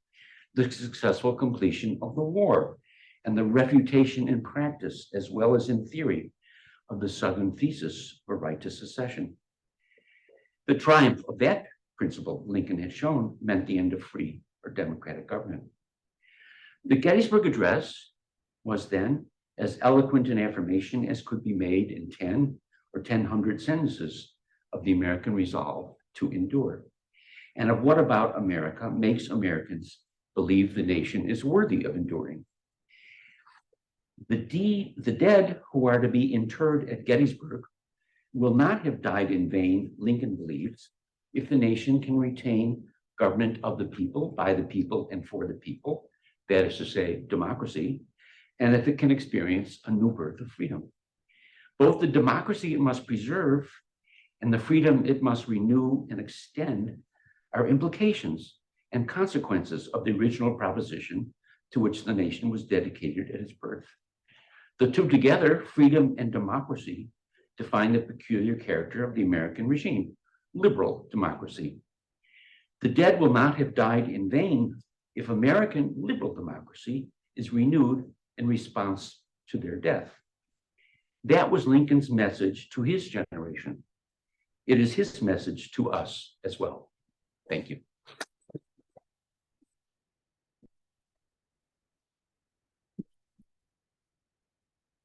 the successful completion of the war and the refutation in practice, as well as in theory, of the Southern thesis for right to secession. The triumph of that principle Lincoln had shown meant the end of free or democratic government. The Gettysburg Address was then as eloquent an affirmation as could be made in 10 or 1,000 sentences of the American resolve to endure, and of what about America makes Americans believe the nation is worthy of enduring. The dead who are to be interred at Gettysburg will not have died in vain, Lincoln believes, if the nation can retain government of the people, by the people, and for the people, that is to say, democracy, and if it can experience a new birth of freedom. Both the democracy it must preserve and the freedom it must renew and extend are implications and consequences of the original proposition to which the nation was dedicated at its birth. The two together, freedom and democracy, define the peculiar character of the American regime, liberal democracy. The dead will not have died in vain if American liberal democracy is renewed in response to their death. That was Lincoln's message to his generation. It is his message to us as well. Thank you.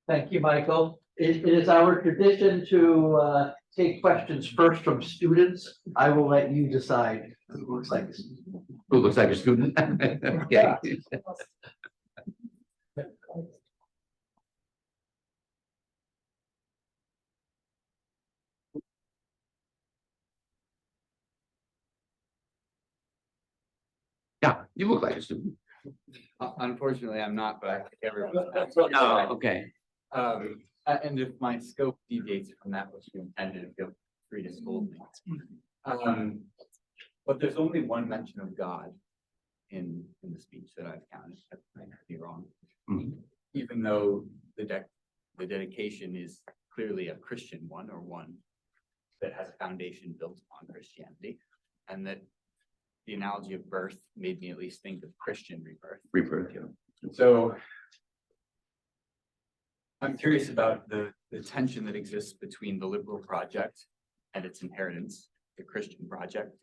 Thank you, Michael. It is our tradition to take questions first from students. I will let you decide who looks like a student. Who looks like a student? Okay. Yeah, you look like a student. Unfortunately, I'm not, but I think everyone. Oh, okay. And if my scope deviates from that which you intended, feel free to scold me. But there's only one mention of God in the speech that I've counted. I might be wrong. Mhm. Even though the dedication is clearly a Christian one, or one that has a foundation built on Christianity, and that the analogy of birth made me at least think of Christian rebirth. Rebirth, yeah. So I'm curious about the tension that exists between the liberal project and its inheritance, the Christian project.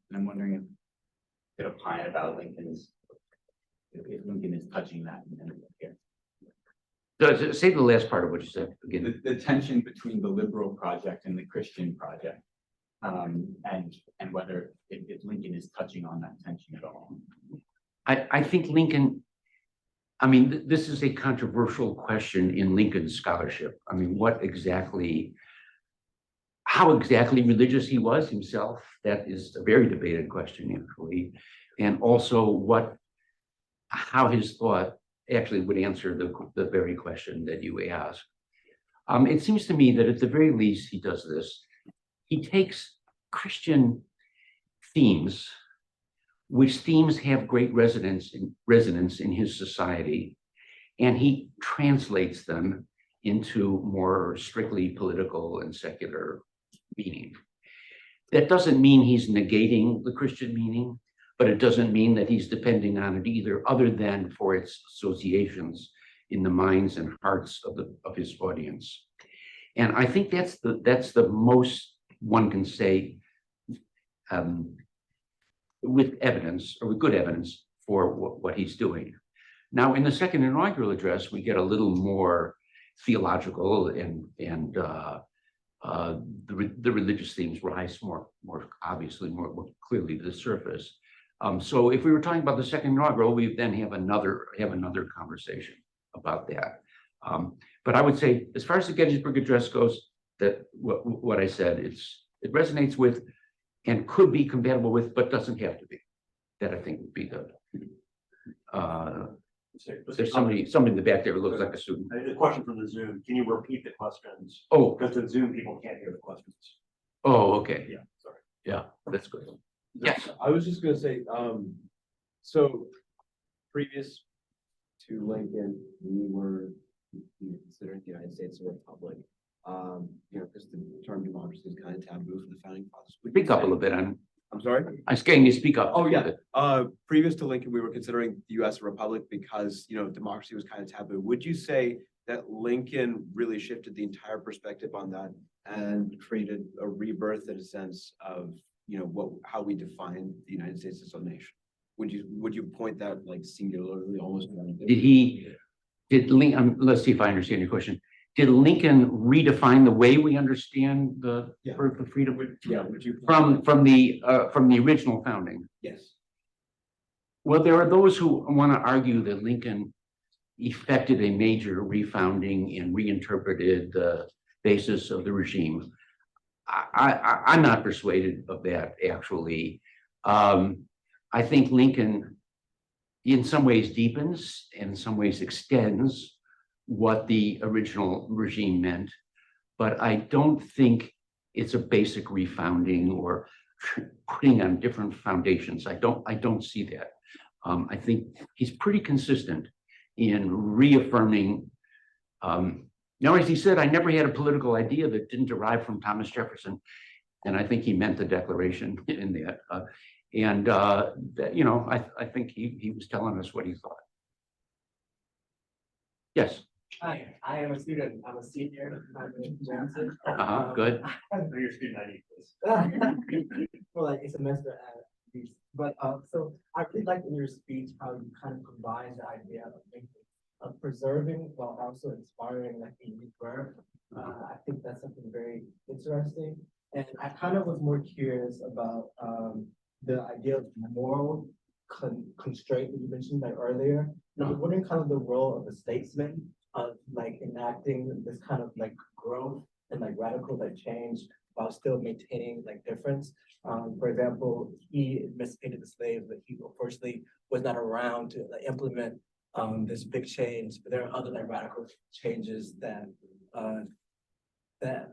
And I'm wondering if you could opine about if Lincoln is touching that here. So, say the last part of what you said again. The tension between the liberal project and the Christian project. And whether if Lincoln is touching on that tension at all. I think Lincoln, I mean, this is a controversial question in Lincoln's scholarship. I mean, how exactly religious he was himself, that is a very debated question, actually. And also how his thought actually would answer the very question that you asked. It seems to me that at the very least, he does this. He takes Christian themes, which themes have great resonance in his society, and he translates them into more strictly political and secular meaning. That doesn't mean he's negating the Christian meaning, but it doesn't mean that he's depending on it either, other than for its associations in the minds and hearts of his audience. And I think that's the most one can say with evidence, or with good evidence, for what he's doing. Now, in the second inaugural address, we get a little more theological, and the religious themes rise more obviously, more clearly to the surface. So if we were talking about the second inaugural, we then have another conversation about that. But I would say, as far as the Gettysburg Address goes, that what I said, it resonates with and could be compatible with, but doesn't have to be. That I think would be the. There's somebody in the back there who looks like a student. A question from the Zoom. Can you repeat the questions? Oh, Because the Zoom people can't hear the questions. oh, okay. Yeah, sorry. Yeah, that's good. Yes. I was just gonna say, so previous to Lincoln, we were considering the United States a republic. Because the term democracy is kind of taboo for the founding fathers. Speak up a little bit. I'm sorry? getting you to speak up. Oh, yeah. Previous to Lincoln, we were considering the US a republic because, democracy was kind of taboo. Would you say that Lincoln really shifted the entire perspective on that and created a rebirth in a sense of, how we define the United States as a nation? Would you point that like singularly almost? Let's see if I understand your question. Did Lincoln redefine the way we understand the Yeah. birth of freedom Would you? from the original founding? Yes. Well, there are those who want to argue that Lincoln effected a major refounding and reinterpreted the basis of the regime. I'm not persuaded of that, actually. I think Lincoln in some ways deepens and in some ways extends what the original regime meant. But I don't think it's a basic refounding or putting on different foundations. I don't see that. I think he's pretty consistent in reaffirming. Now, as he said, I never had a political idea that didn't derive from Thomas Jefferson, and I think he meant the Declaration in that. That, you know, I think he was telling us what he thought. Yes. Hi, I am a student. I'm a senior. I'm in Johnson. Good. For your student ID, please. For like a semester at least. But so I really liked in your speech how you kind of combined the idea of preserving while also inspiring like a rebirth. I think that's something very interesting. And I kind of was more curious about the idea of moral constraint that you mentioned like earlier. And I was wondering kind of the role of the statesman of like enacting this kind of like growth and like radical like change while still maintaining like difference. For example, he emancipated the slaves, but he unfortunately was not around to like, implement this big change. But there are other like radical changes that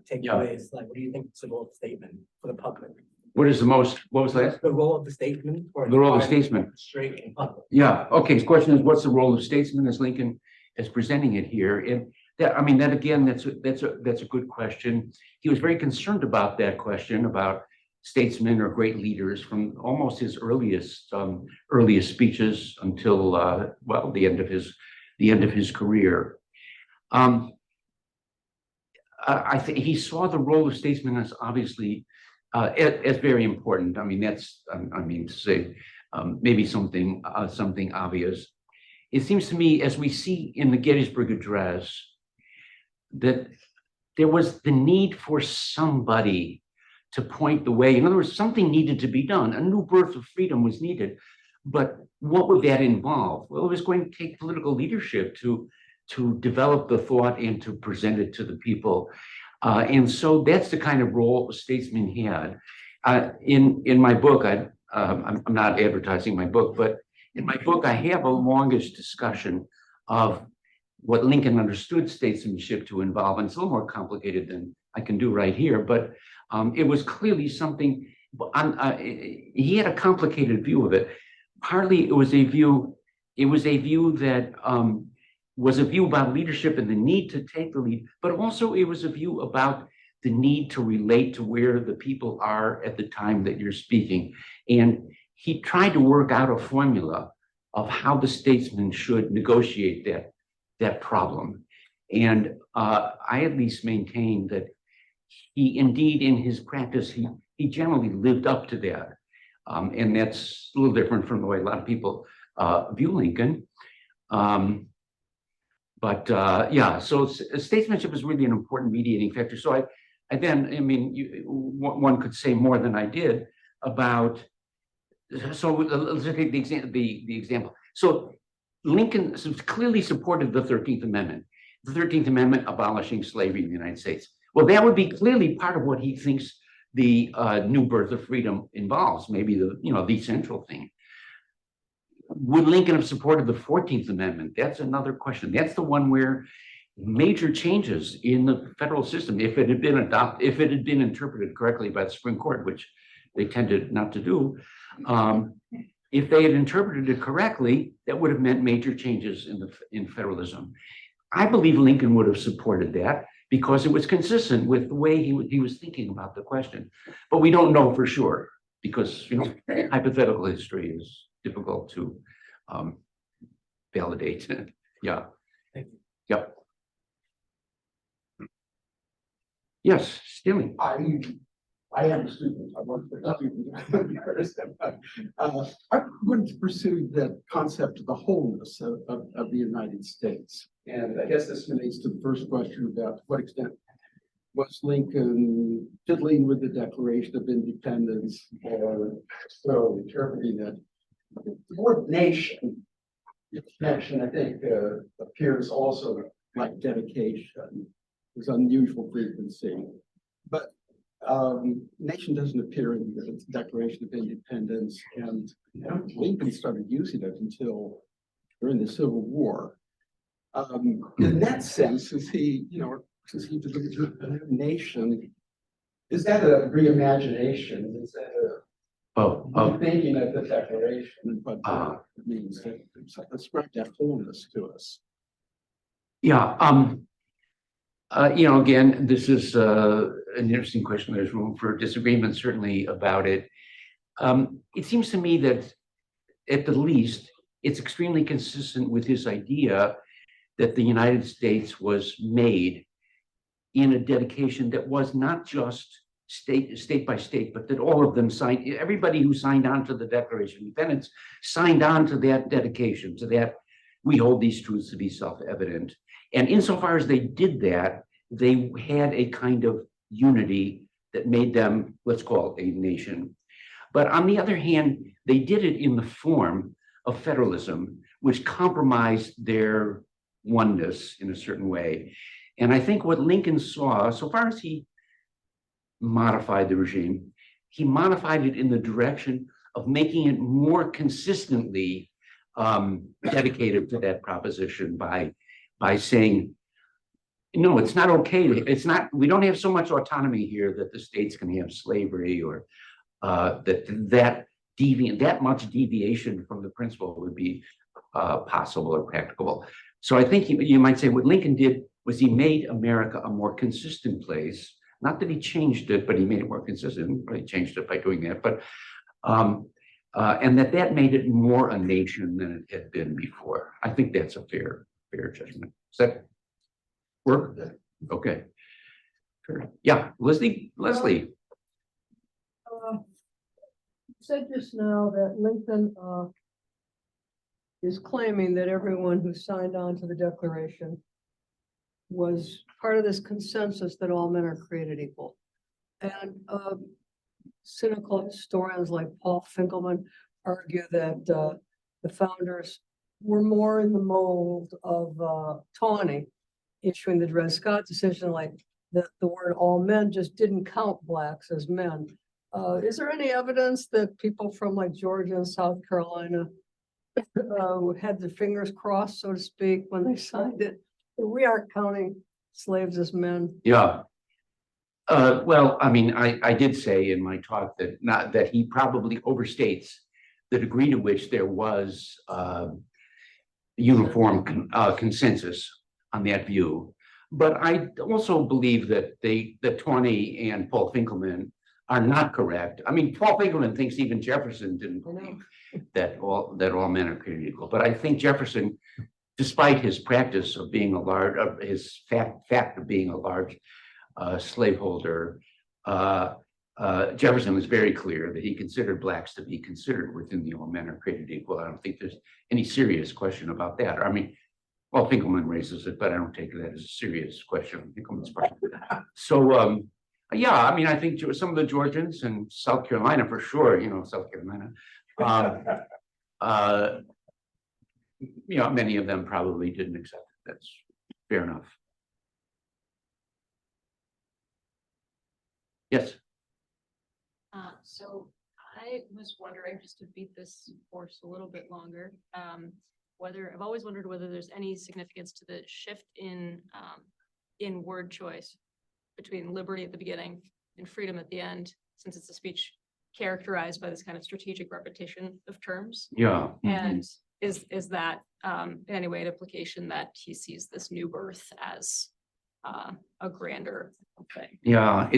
take place. Like, what do you think is the role of the statement for the public? What was that? The role of the statesman or The role of the statesman. straight in public. Yeah, okay, his question is, what's the role of statesman as Lincoln is presenting it here? And that, I mean, that again, that's a good question. He was very concerned about that question about statesmen or great leaders from almost his earliest speeches until well, the end of his career. I think he saw the role of statesman as obviously as very important. I mean, that's I mean to say maybe something obvious. It seems to me, as we see in the Gettysburg Address, that there was the need for somebody to point the way. In other words, something needed to be done. A new birth of freedom was needed. But what would that involve? Well, it was going to take political leadership to develop the thought and to present it to the people. And so that's the kind of role a statesman had. In my book, I'm not advertising my book, but in my book, I have a longish discussion of what Lincoln understood statesmanship to involve. And it's a little more complicated than I can do right here, but it was clearly something, he had a complicated view of it. Partly it was a view that was a view about leadership and the need to take the lead, but also it was a view about the need to relate to where the people are at the time that you're speaking. And he tried to work out a formula of how the statesman should negotiate that problem. And I at least maintain that he indeed, in his practice, he generally lived up to that. And that's a little different from the way a lot of people view Lincoln. Yeah, so statesmanship is really an important mediating factor. So one could say more than I did about, so let's take the example. So Lincoln clearly supported the 13th Amendment. The 13th Amendment abolishing slavery in the United States. Well, that would be clearly part of what he thinks the new birth of freedom involves, maybe the central thing. Would Lincoln have supported the 14th Amendment? That's another question. That's the one where major changes in the federal system, if it had been interpreted correctly by the Supreme Court, which they tended not to do, if they had interpreted it correctly, that would have meant major changes in federalism. I believe Lincoln would have supported that because it was consistent with the way he was thinking about the question. But we don't know for sure because hypothetical history is difficult to validate. Yeah. Yep. Yes, Steely. I am a student. I work for I'm going to pursue the concept of the wholeness of the United States. And I guess this relates to the first question about to what extent was Lincoln fiddling with the Declaration of Independence or so interpreting it. The word nation, I think, appears also like dedication. There's unusual frequency. But nation doesn't appear in the Declaration of Independence, and Lincoln started using it until during the Civil War. In that sense, since he was a nation, is that a reimagination? Is that a thinking of the Declaration and what it means? Describe that wholeness to us. Yeah, again, this is an interesting question. There's room for disagreement, certainly, about it. It seems to me that, at the least, it's extremely consistent with his idea that the United States was made in a dedication that was not just state by state, but that all of them signed, everybody who signed on to the Declaration of Independence signed on to that dedication, to that we hold these truths to be self-evident. And insofar as they did that, they had a kind of unity that made them, let's call it, a nation. But on the other hand, they did it in the form of federalism, which compromised their oneness in a certain way. And I think what Lincoln saw, so far as he modified the regime, he modified it in the direction of making it more consistently dedicated to that proposition by saying, no, it's not okay. We don't have so much autonomy here that the states can have slavery, or that much deviation from the principle would be possible or practicable. So I think you might say what Lincoln did was he made America a more consistent place. Not that he changed it, but he made it more consistent. He changed it by doing that, but and that made it more a nation than it had been before. I think that's a fair judgment. Does that work? Okay. Sure. Yeah, Leslie. You said just now that Lincoln is claiming that everyone who signed on to the Declaration was part of this consensus that all men are created equal. And cynical historians like Paul Finkelman argue that the founders were more in the mold of Tawney issuing the Dred Scott decision, like the word all men just didn't count blacks as men. Is there any evidence that people from like Georgia and South Carolina had their fingers crossed, so to speak, when they signed it? We aren't counting slaves as men. Yeah. Well, I mean, I did say in my talk that he probably overstates the degree to which there was uniform consensus on that view. But I also believe that Tawney and Paul Finkelman are not correct. I mean, Paul Finkelman thinks even Jefferson didn't believe that all men are created equal. But I think Jefferson, despite his practice of being his fact of being a large slaveholder, Jefferson was very clear that he considered blacks to be considered within the all men are created equal. I don't think there's any serious question about that. I mean, well, Finkelman raises it, but I don't take that as a serious question on Finkelman's part. So, yeah, I mean, I think some of the Georgians and South Carolina, for sure, South Carolina, many of them probably didn't accept it. That's fair enough. Yes. So I was wondering, just to beat this horse a little bit longer, I've always wondered whether there's any significance to the shift in word choice between liberty at the beginning and freedom at the end, since it's a speech characterized by this kind of strategic repetition of terms. Yeah. And is that in any way an implication that he sees this new birth as a grander thing? Yeah,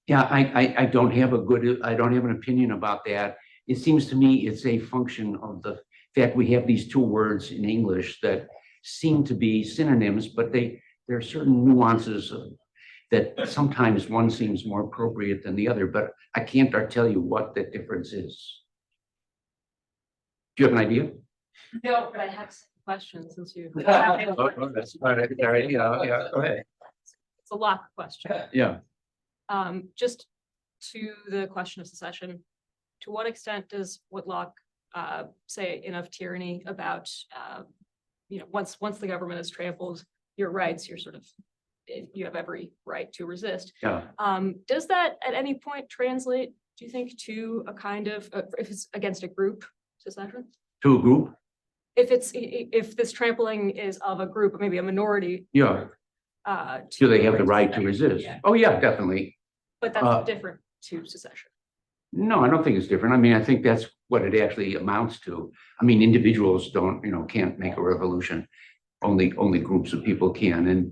I don't have an opinion about that. It seems to me it's a function of the fact we have these two words in English that seem to be synonyms, but there are certain nuances that sometimes one seems more appropriate than the other, but I can't tell you what that difference is. Do you have an idea? No, but I have some questions since you. That's fine. Yeah, go ahead. It's a Locke question. Yeah. Just to the question of secession, to what extent does what Locke say enough tyranny about, once the government has trampled your rights, your sort of you have every right to resist. Yeah. Does that at any point translate, do you think, to a kind of, if it's against a group secession? To a group? If this trampling is of a group, maybe a minority. Yeah. Do they have the right to resist? Yeah. Oh, yeah, definitely. But that's different to secession. No, I don't think it's different. I mean, I think that's what it actually amounts to. I mean, individuals don't, can't make a revolution. Only groups of people can.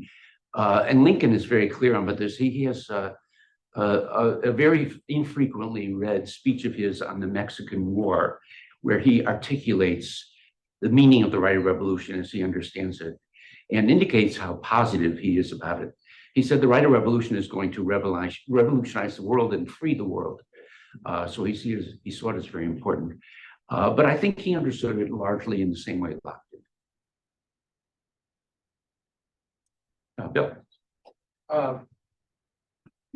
And Lincoln is very clear on, but he has a very infrequently read speech of his on the Mexican War, where he articulates the meaning of the right of revolution as he understands it, and indicates how positive he is about it. He said the right of revolution is going to revolutionize the world and free the world. So he saw it as very important. But I think he understood it largely in the same way Locke did. Bill?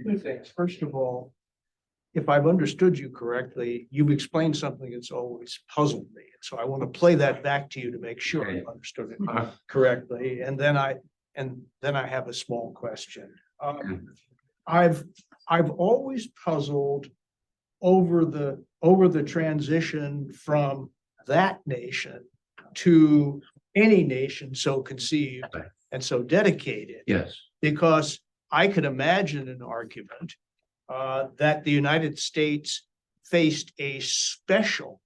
Two things. First of all, if I've understood you correctly, you've explained something that's always puzzled me. So I want to play that back to you to make sure I've understood it correctly. And then I have a small question. I've always puzzled over the transition from that nation to any nation so conceived and so dedicated. Yes. Because I could imagine an argument that the United States faced a special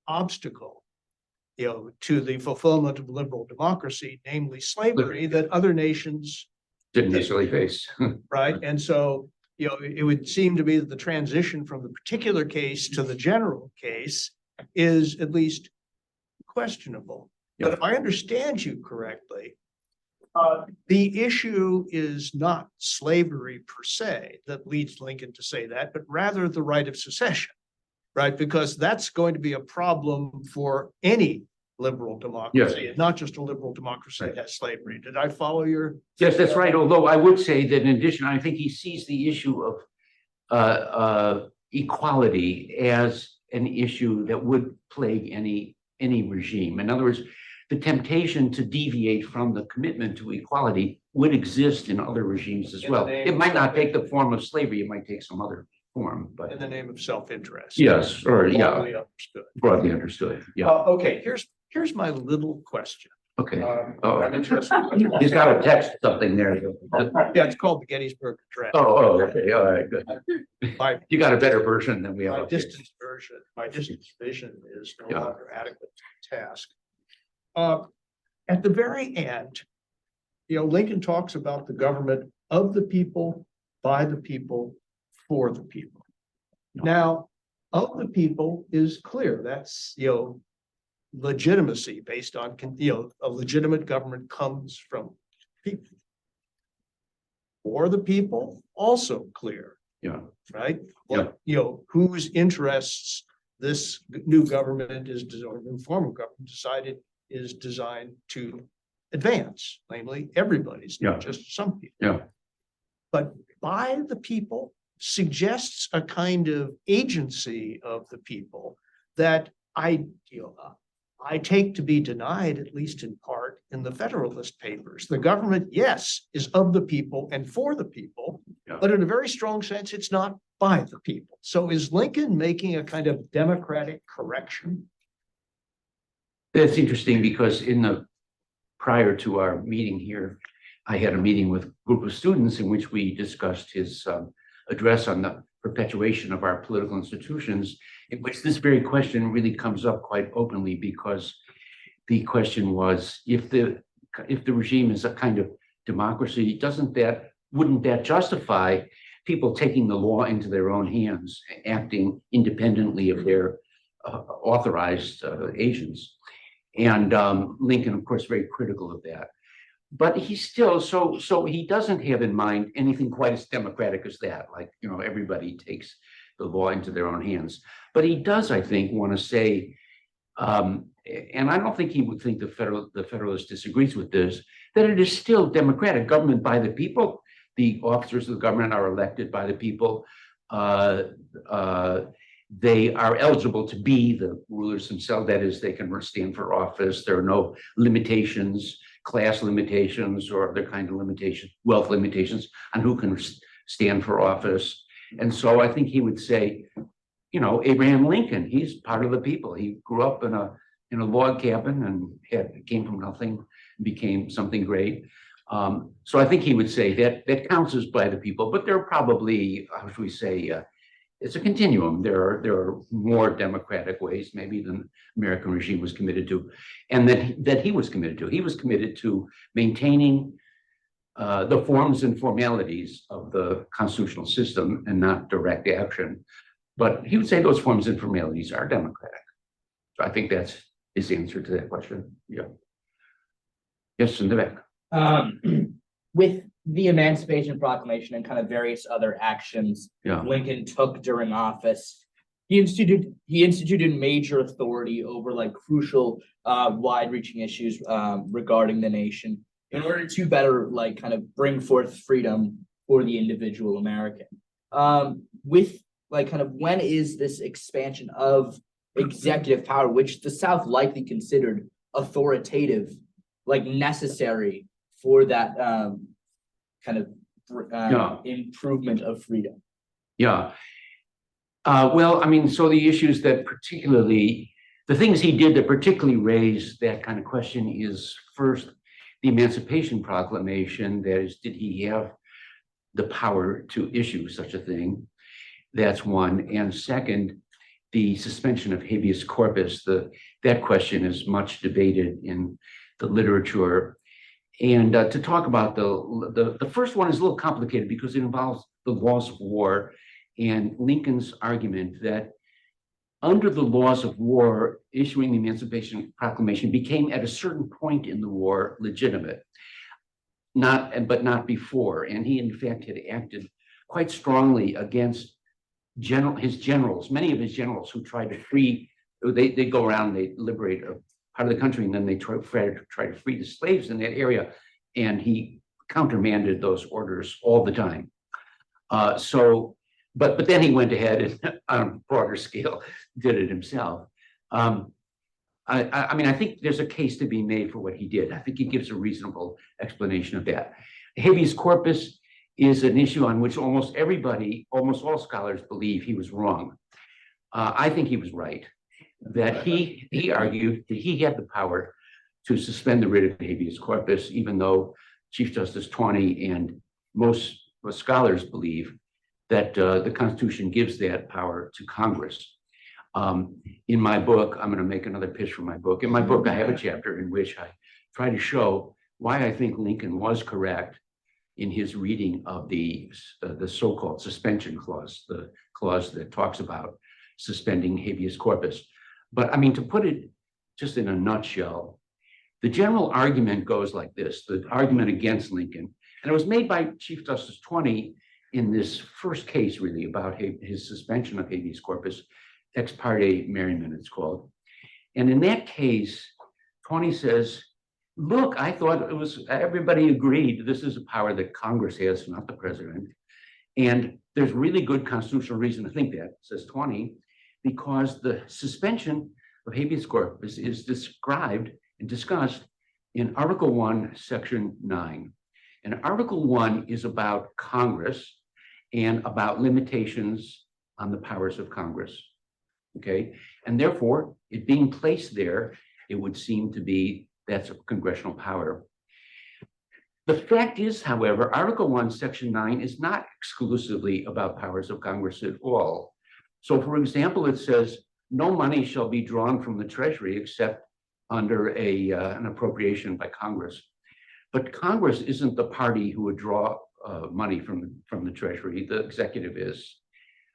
obstacle, to the fulfillment of liberal democracy, namely slavery, that other nations Didn't necessarily face. right? And so, it would seem to me that the transition from the particular case to the general case is at least questionable. But if I understand you correctly, the issue is not slavery per se that leads Lincoln to say that, but rather the right of secession, right? Because that's going to be a problem for any liberal democracy, and not just a liberal democracy that has slavery. Did I follow your? Yes, that's right. Although I would say that in addition, I think he sees the issue of equality as an issue that would plague any regime. In other words, the temptation to deviate from the commitment to equality would exist in other regimes as well. It might not take the form of slavery, it might take some other form, but. In the name of self-interest. Yes, or Broadly understood. broadly understood, yeah, Okay, here's my little question. okay. I'm interested. He's got to text something there. Yeah, it's called the Gettysburg Address. Okay, all right, good. My, You got a better version than we have. my up here. distance version, my distance vision is no Yeah. longer adequate to the task. At the very end, Lincoln talks about the government of the people, by the people, for the people. Now, of the people is clear. That's, legitimacy based on, a legitimate government comes from people. For the people, also clear, Yeah, right? Yeah. Whose interests this new government or new form of government is designed to advance, namely everybody's, Yeah. not just some people. Yeah. But by the people suggests a kind of agency of the people that I take to be denied, at least in part, in the Federalist Papers. The government, yes, is of the people and for the people, Yeah. but in a very strong sense, it's not by the people. So is Lincoln making a kind of democratic correction? that's interesting because prior to our meeting here, I had a meeting with a group of students in which we discussed his address on the perpetuation of our political institutions, in which this very question really comes up quite openly, because the question was, if the regime is a kind of democracy, wouldn't that justify people taking the law into their own hands, acting independently of their authorized agents? And Lincoln, of course, very critical of that. But he's still, so he doesn't have in mind anything quite as democratic as that, like, everybody takes the law into their own hands. But he does, I think, want to say, and I don't think he would think the Federalist disagrees with this, that it is still democratic government by the people. The officers of the government are elected by the people. They are eligible to be the rulers themselves. That is, they can stand for office. There are no limitations class limitations or other kind of limitations, wealth limitations on who can stand for office. And so I think he would say, you know, Abraham Lincoln, he's part of the people. He grew up in a log cabin and came from nothing, became something great. So I think he would say that counts as by the people, but there are probably, how should we say, it's a continuum. There are more democratic ways maybe than American regime was committed to, and that he was committed to. He was committed to maintaining the forms and formalities of the constitutional system and not direct action. But he would say those forms and formalities are democratic. So I think that's his answer to that question. Yeah. Yes, in the back. With the Emancipation Proclamation and kind of various other actions Yeah. Lincoln took during office, he instituted major authority over like crucial, wide-reaching issues regarding the nation in order to better like kind of bring forth freedom for the individual American. With like kind of when is this expansion of executive power, which the South likely considered authoritative, like necessary for that kind of improvement of freedom? Yeah. Well, I mean, so the issues that particularly, the things he did that particularly raised that kind of question is first, the Emancipation Proclamation. That is, did he have the power to issue such a thing? That's one. And second, the suspension of habeas corpus. That question is much debated in the literature. And to talk about the first one is a little complicated because it involves the laws of war and Lincoln's argument that under the laws of war, issuing the Emancipation Proclamation became at a certain point in the war legitimate, but not before. And he in fact had acted quite strongly against his generals, many of his generals who tried to free, they go around, they liberate a part of the country, and then they try to free the slaves in that area. And he countermanded those orders all the time. But then he went ahead and on a broader scale did it himself. I mean, I think there's a case to be made for what he did. I think he gives a reasonable explanation of that. Habeas corpus is an issue on which almost all scholars believe he was wrong. I think he was right, that he argued that he had the power to suspend the writ of habeas corpus, even though Chief Justice Taney and most scholars believe that the Constitution gives that power to Congress. In my book, I'm going to make another pitch for my book. In my book, I have a chapter in which I try to show why I think Lincoln was correct in his reading of the so-called suspension clause, the clause that talks about suspending habeas corpus. But I mean, to put it just in a nutshell, the general argument goes like this, the argument against Lincoln, and it was made by Chief Justice Taney in this first case really about his suspension of habeas corpus, ex parte merriment it's called. And in that case, Taney says, look, I thought everybody agreed this is a power that Congress has, not the president. And there's really good constitutional reason to think that, says Taney, because the suspension of habeas corpus is described and discussed in Article 1, Section 9. And Article 1 is about Congress and about limitations on the powers of Congress. Okay, and therefore, it being placed there, it would seem to be that's a congressional power. The fact is, however, Article 1, Section 9 is not exclusively about powers of Congress at all. So, for example, it says no money shall be drawn from the Treasury except under an appropriation by Congress. But Congress isn't the party who would draw money from the Treasury. The executive is.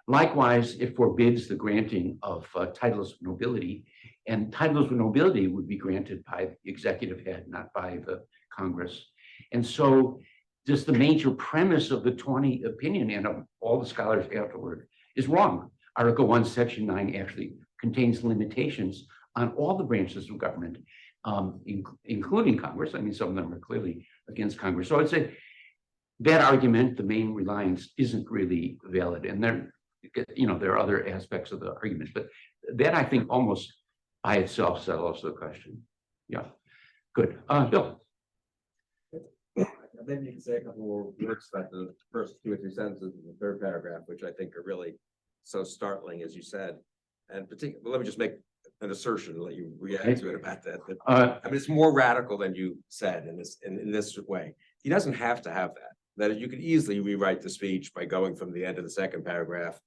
Likewise, it forbids the granting of titles of nobility, and titles of nobility would be granted by the executive head, not by the Congress. And so just the major premise of the Taney opinion and of all the scholars afterward is wrong. Article 1, Section 9 actually contains limitations on all the branches of government, including Congress. I mean, some of them are clearly against Congress. So I'd say that argument, the main reliance, isn't really valid. And there are other aspects of the argument, but that I think almost by itself settles the question. Yeah, good. Bill. maybe you can say a couple more words about the first 2 or 3 sentences in the third paragraph, which I think are really so startling, as you said. And particularly, let me just make an assertion and let you react to it about that. I mean, it's more radical than you said in this way. He doesn't have to have that. That you could easily rewrite the speech by going from the end of the second paragraph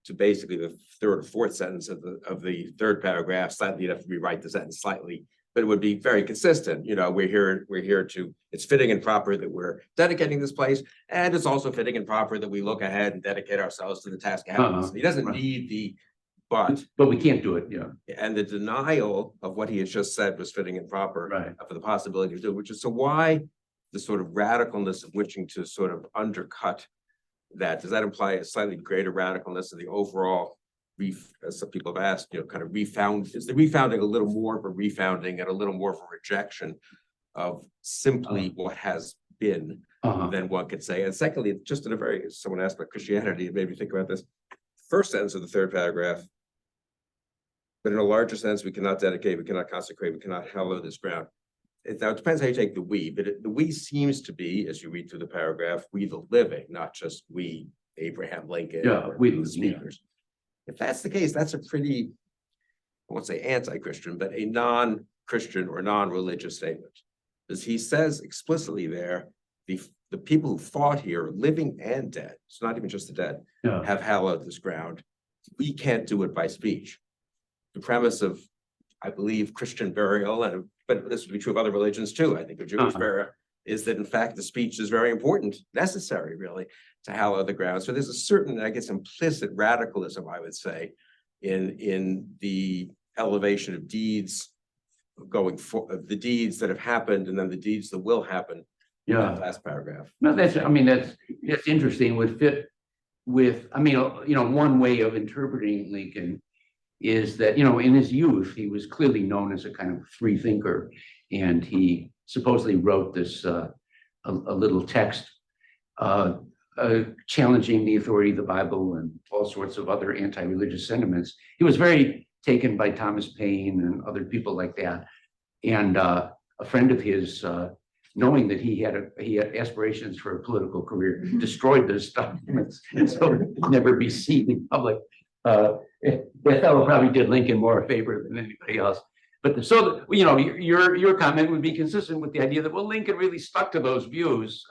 to basically the third or fourth sentence of the third paragraph. Slightly, you'd have to rewrite the sentence slightly, but it would be very consistent. You know, we're here to, it's fitting and proper that we're dedicating this place, and it's also fitting and proper that we look ahead and dedicate ourselves to the task ahead of us. He doesn't need the but we can't do it, yeah. And the denial of what he has just said was fitting and proper Right. for the possibility to do, which is so why the sort of radicalness of wishing to sort of undercut that. Does that imply a slightly greater radicalness of the overall as some people have asked, kind of is the refounding a little more of a refounding and a little more of a rejection of simply what has been than one could say? And secondly, just in a very, someone asked about Christianity, it made me think about this. First sentence of the third paragraph, but in a larger sense, we cannot dedicate, we cannot consecrate, we cannot hallow this ground. Now, it depends how you take the we, but the we seems to be, as you read through the paragraph, we the living, not just we, Abraham Lincoln, or we the speakers. If that's the case, that's a pretty, I won't say anti-Christian, but a non-Christian or non-religious statement. Because he says explicitly there, the people who fought here, living and dead, it's not even just the dead, have hallowed this ground. We can't do it by speech. The premise of, I believe, Christian burial, but this would be true of other religions too, I think of Jewish burial, is that in fact the speech is very important, necessary really, to hallow the ground. So there's a certain, I guess, implicit radicalism, I would say, in the elevation of deeds going for the deeds that have happened and then the deeds that will happen. Yeah. Last paragraph. No, that's interesting, would fit with, one way of interpreting Lincoln is that, in his youth, he was clearly known as a kind of free thinker. And he supposedly wrote this, a little text, challenging the authority of the Bible and all sorts of other anti-religious sentiments. He was very taken by Thomas Paine and other people like that. And a friend of his, knowing that he had aspirations for a political career, destroyed those documents, and so never be seen in public. That fellow probably did Lincoln more a favor than anybody else. But your comment would be consistent with the idea that, well, Lincoln really stuck to those views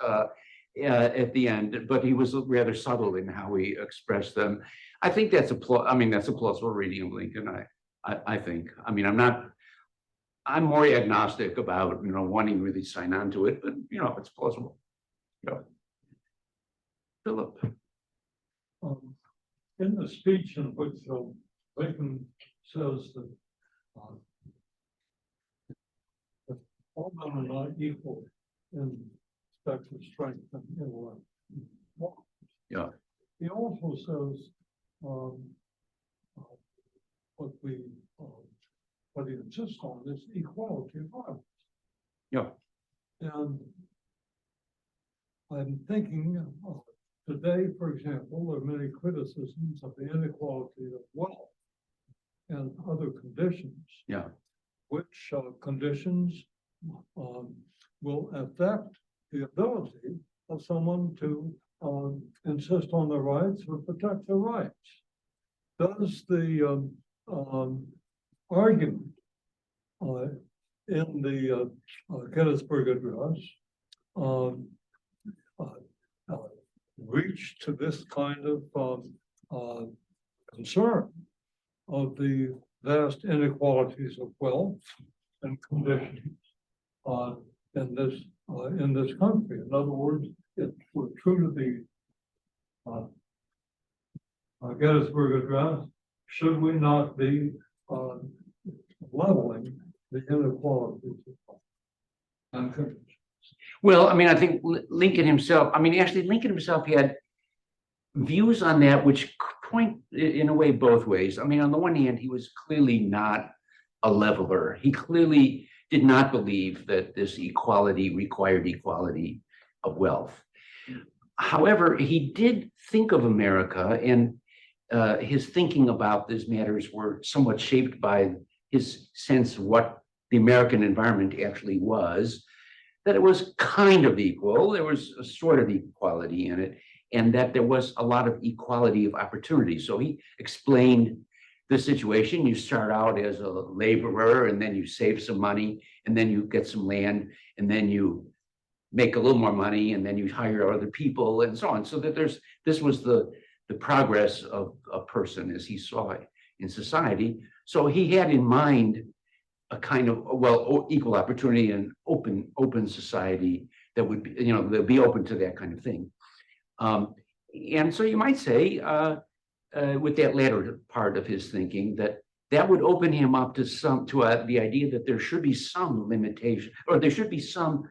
at the end, but he was rather subtle in how he expressed them. I think that's a plausible reading of Lincoln. I think. I'm more agnostic about wanting to really sign on to it, but if it's plausible. Yeah. Philip. In the speech in which Lincoln says that all men are not equal in respect of strength and intellect. Yeah. He also says what he insists on is equality of violence. Yeah. And I'm thinking today, for example, there are many criticisms of the inequality of wealth and other conditions. Yeah. Which conditions will affect the ability of someone to insist on their rights or protect their rights. Does the argument in the Gettysburg Address reach to this kind of concern of the vast inequalities of wealth and conditions in this country? In other words, if we're true to the Gettysburg Address, should we not be leveling the inequalities of wealth? Well, I think Lincoln himself, Lincoln himself had views on that which point in a way both ways. On the one hand, he was clearly not a leveler. He clearly did not believe that this equality required equality of wealth. However, he did think of America, and his thinking about these matters were somewhat shaped by his sense of what the American environment actually was. that it was kind of equal, there was a sort of equality in it, and that there was a lot of equality of opportunity. So he explained the situation. You start out as a laborer, and then you save some money, and then you get some land, and then you make a little more money, and then you hire other people, and so on. So that this was the progress of a person as he saw it in society. So he had in mind a kind of, well, equal opportunity and open society that would be, they'll be open to that kind of thing. And so you might say, with that latter part of his thinking, that would open him up to the idea that there should be some limitation, or there should be some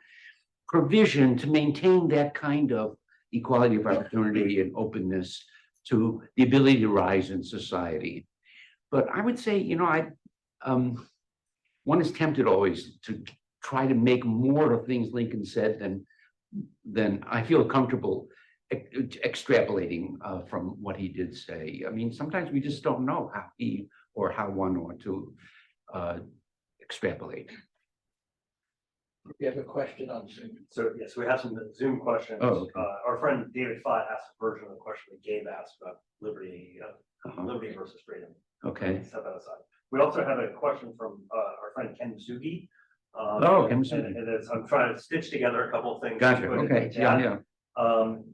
provision to maintain that kind of equality of opportunity and openness to the ability to rise in society. But I would say, one is tempted always to try to make more of things Lincoln said than I feel comfortable extrapolating from what he did say. I mean, sometimes we just don't know how one ought to extrapolate. We have a question on Zoom. So yes, we have some Zoom questions. Oh, okay. Our friend David Fott asked a version of the question that Gabe asked about liberty, liberty versus freedom. Okay. Set that aside. We also have a question from our friend Ken Zugi. Ken Zugi. And I'm trying to stitch together a couple of things. Gotcha. to put in Okay. the chat. Yeah.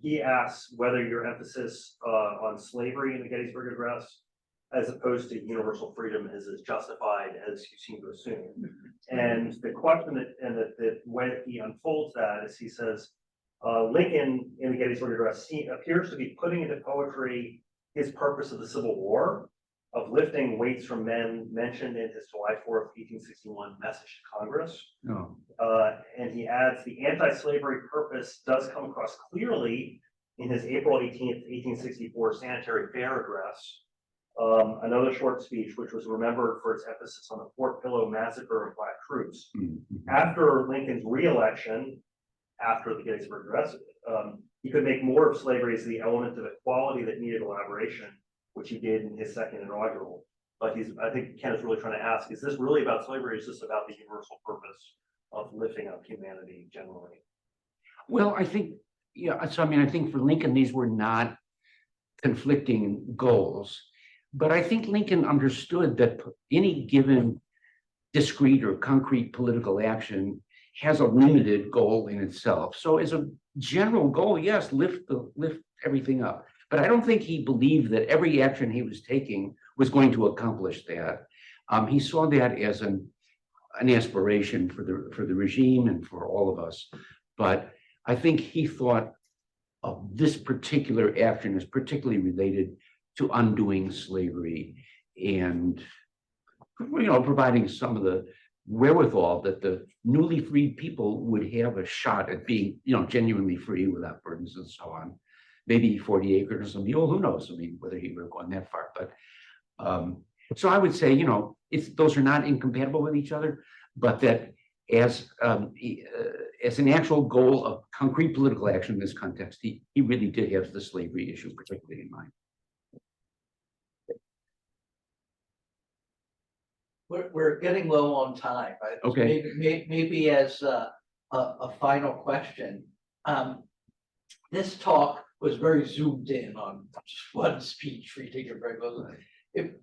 He asks whether your emphasis on slavery in the Gettysburg Address, as opposed to universal freedom, is as justified as you seem to assume. And the question that when he unfolds that is, he says, Lincoln in the Gettysburg Address appears to be putting into poetry his purpose of the Civil War, of lifting weights from men mentioned in his July 4th, 1861 message to Congress. No. And he adds, the anti-slavery purpose does come across clearly in his April 18th, 1864 Sanitary Fair address. Another short speech, which was remembered for its emphasis on the Fort Pillow massacre of Black troops. Mm-hmm. After Lincoln's re-election, after the Gettysburg Address, he could make more of slavery as the element of equality that needed elaboration, which he did in his second inaugural. But I think Ken is really trying to ask, is this really about slavery, or is this about the universal purpose of lifting up humanity generally? Well, I think, so I mean, I think for Lincoln, these were not conflicting goals. But I think Lincoln understood that any given discrete or concrete political action has a limited goal in itself. So as a general goal, yes, lift everything up. But I don't think he believed that every action he was taking was going to accomplish that. He saw that as an aspiration for the regime and for all of us. But I think he thought of this particular action as particularly related to undoing slavery and, providing some of the wherewithal that the newly freed people would have a shot at being, genuinely free without burdens and so on. Maybe 40 acres or a mule, who knows? I mean, whether he would have gone that far. But so I would say, those are not incompatible with each other, but that as an actual goal of concrete political action in this context, he really did have the slavery issue particularly in mind. We're getting low on time. Okay. Maybe as a final question, this talk was very zoomed in on just one speech reading a very well.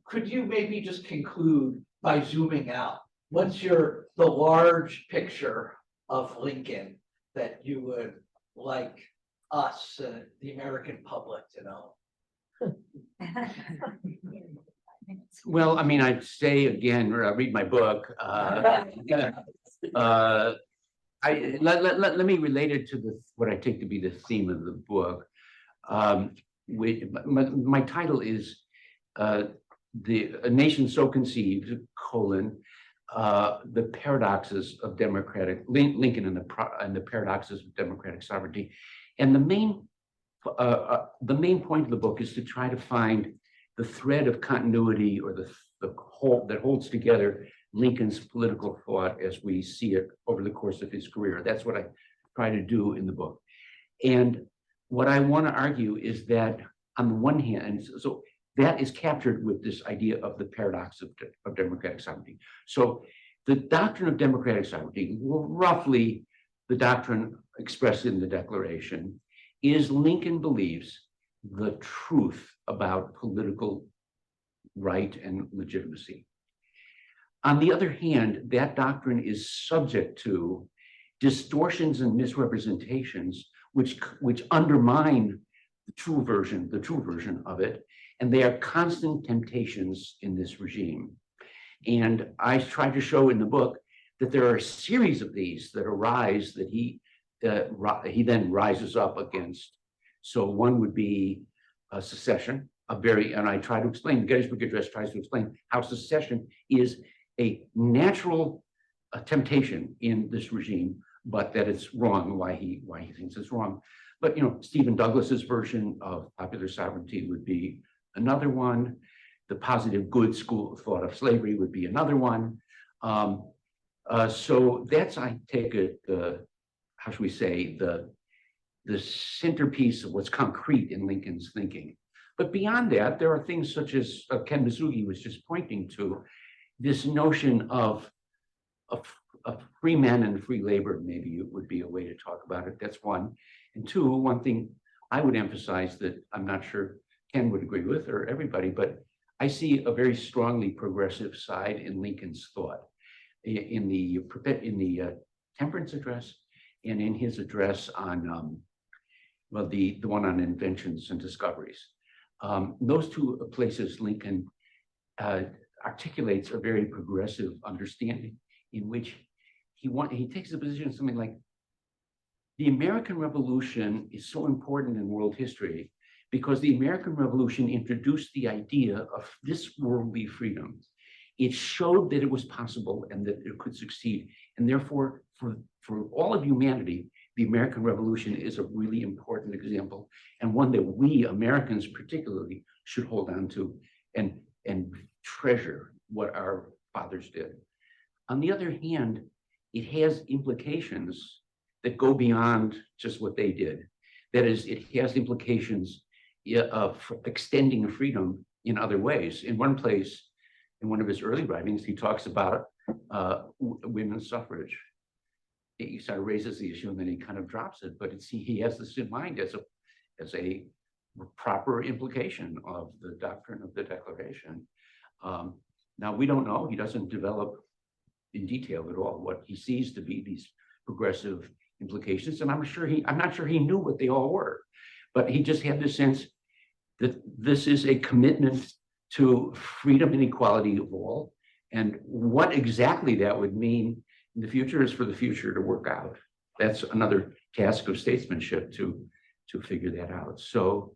Could you maybe just conclude by zooming out? What's the large picture of Lincoln that you would like us, the American public, to know? Well, I mean, I'd say again, read my book. Let me relate it to what I take to be the theme of the book. My title is A Nation So Conceived, the Paradoxes of Democratic, Lincoln and the Paradoxes of Democratic Sovereignty. And the main point of the book is to try to find the thread of continuity, or the whole that holds together Lincoln's political thought as we see it over the course of his career. That's what I try to do in the book. And what I want to argue is that on the one hand, so that is captured with this idea of the paradox of democratic sovereignty. So the doctrine of democratic sovereignty, roughly the doctrine expressed in the Declaration is Lincoln believes the truth about political right and legitimacy. On the other hand, that doctrine is subject to distortions and misrepresentations which undermine the true version of it, and they are constant temptations in this regime. And I tried to show in the book that there are a series of these that arise that he then rises up against. So one would be secession, and I try to explain, the Gettysburg Address tries to explain how secession is a natural temptation in this regime, but that it's wrong, why he thinks it's wrong. But, Stephen Douglas's version of popular sovereignty would be another one. The positive good school of thought of slavery would be another one. So that's, I take it, how should we say, the centerpiece of what's concrete in Lincoln's thinking. But beyond that, there are things such as Ken Mizugi was just pointing to, this notion of free men and free labor, maybe it would be a way to talk about it. That's one. And two, one thing I would emphasize that I'm not sure Ken would agree with, or everybody, but I see a very strongly progressive side in Lincoln's thought. In the Temperance Address and in his address on, the one on inventions and discoveries. Those two places, Lincoln articulates a very progressive understanding in which he takes a position something like, the American Revolution is so important in world history because the American Revolution introduced the idea of this worldly freedom. It showed that it was possible and that it could succeed. And therefore, for all of humanity, the American Revolution is a really important example, and one that we Americans particularly should hold on to and treasure what our fathers did. On the other hand, it has implications that go beyond just what they did. That is, it has implications of extending freedom in other ways. In one place, in one of his early writings, he talks about women's suffrage. He sort of raises the issue and then he kind of drops it, but he has this in mind as a proper implication of the doctrine of the Declaration. Now, we don't know, he doesn't develop in detail at all what he sees to be these progressive implications, and I'm not sure he knew what they all were, but he just had this sense that this is a commitment to freedom and equality of all, and what exactly that would mean in the future is for the future to work out. That's another task of statesmanship to figure that out. So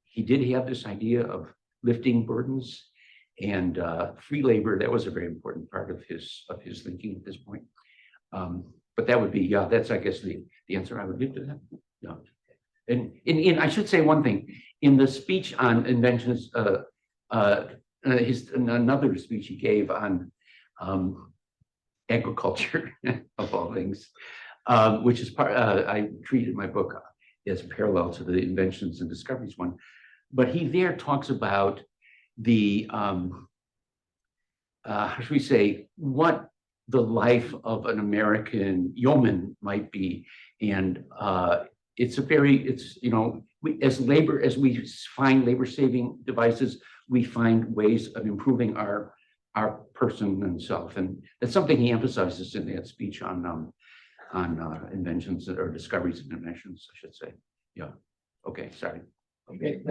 he did have this idea of lifting burdens and free labor. That was a very important part of his thinking at this point. But that would be, that's, I guess, the answer I would give to that. Yeah. And I should say one thing. In the speech on inventions, another speech he gave on agriculture, of all things, which is I treated my book as parallel to the inventions and discoveries one. But he there talks about the, how should we say, what the life of an American yeoman might be. And as we find labor saving devices, we find ways of improving our person and self. And that's something he emphasizes in that speech on inventions or discoveries and inventions, I should say. Yeah. Okay, sorry. Okay, thank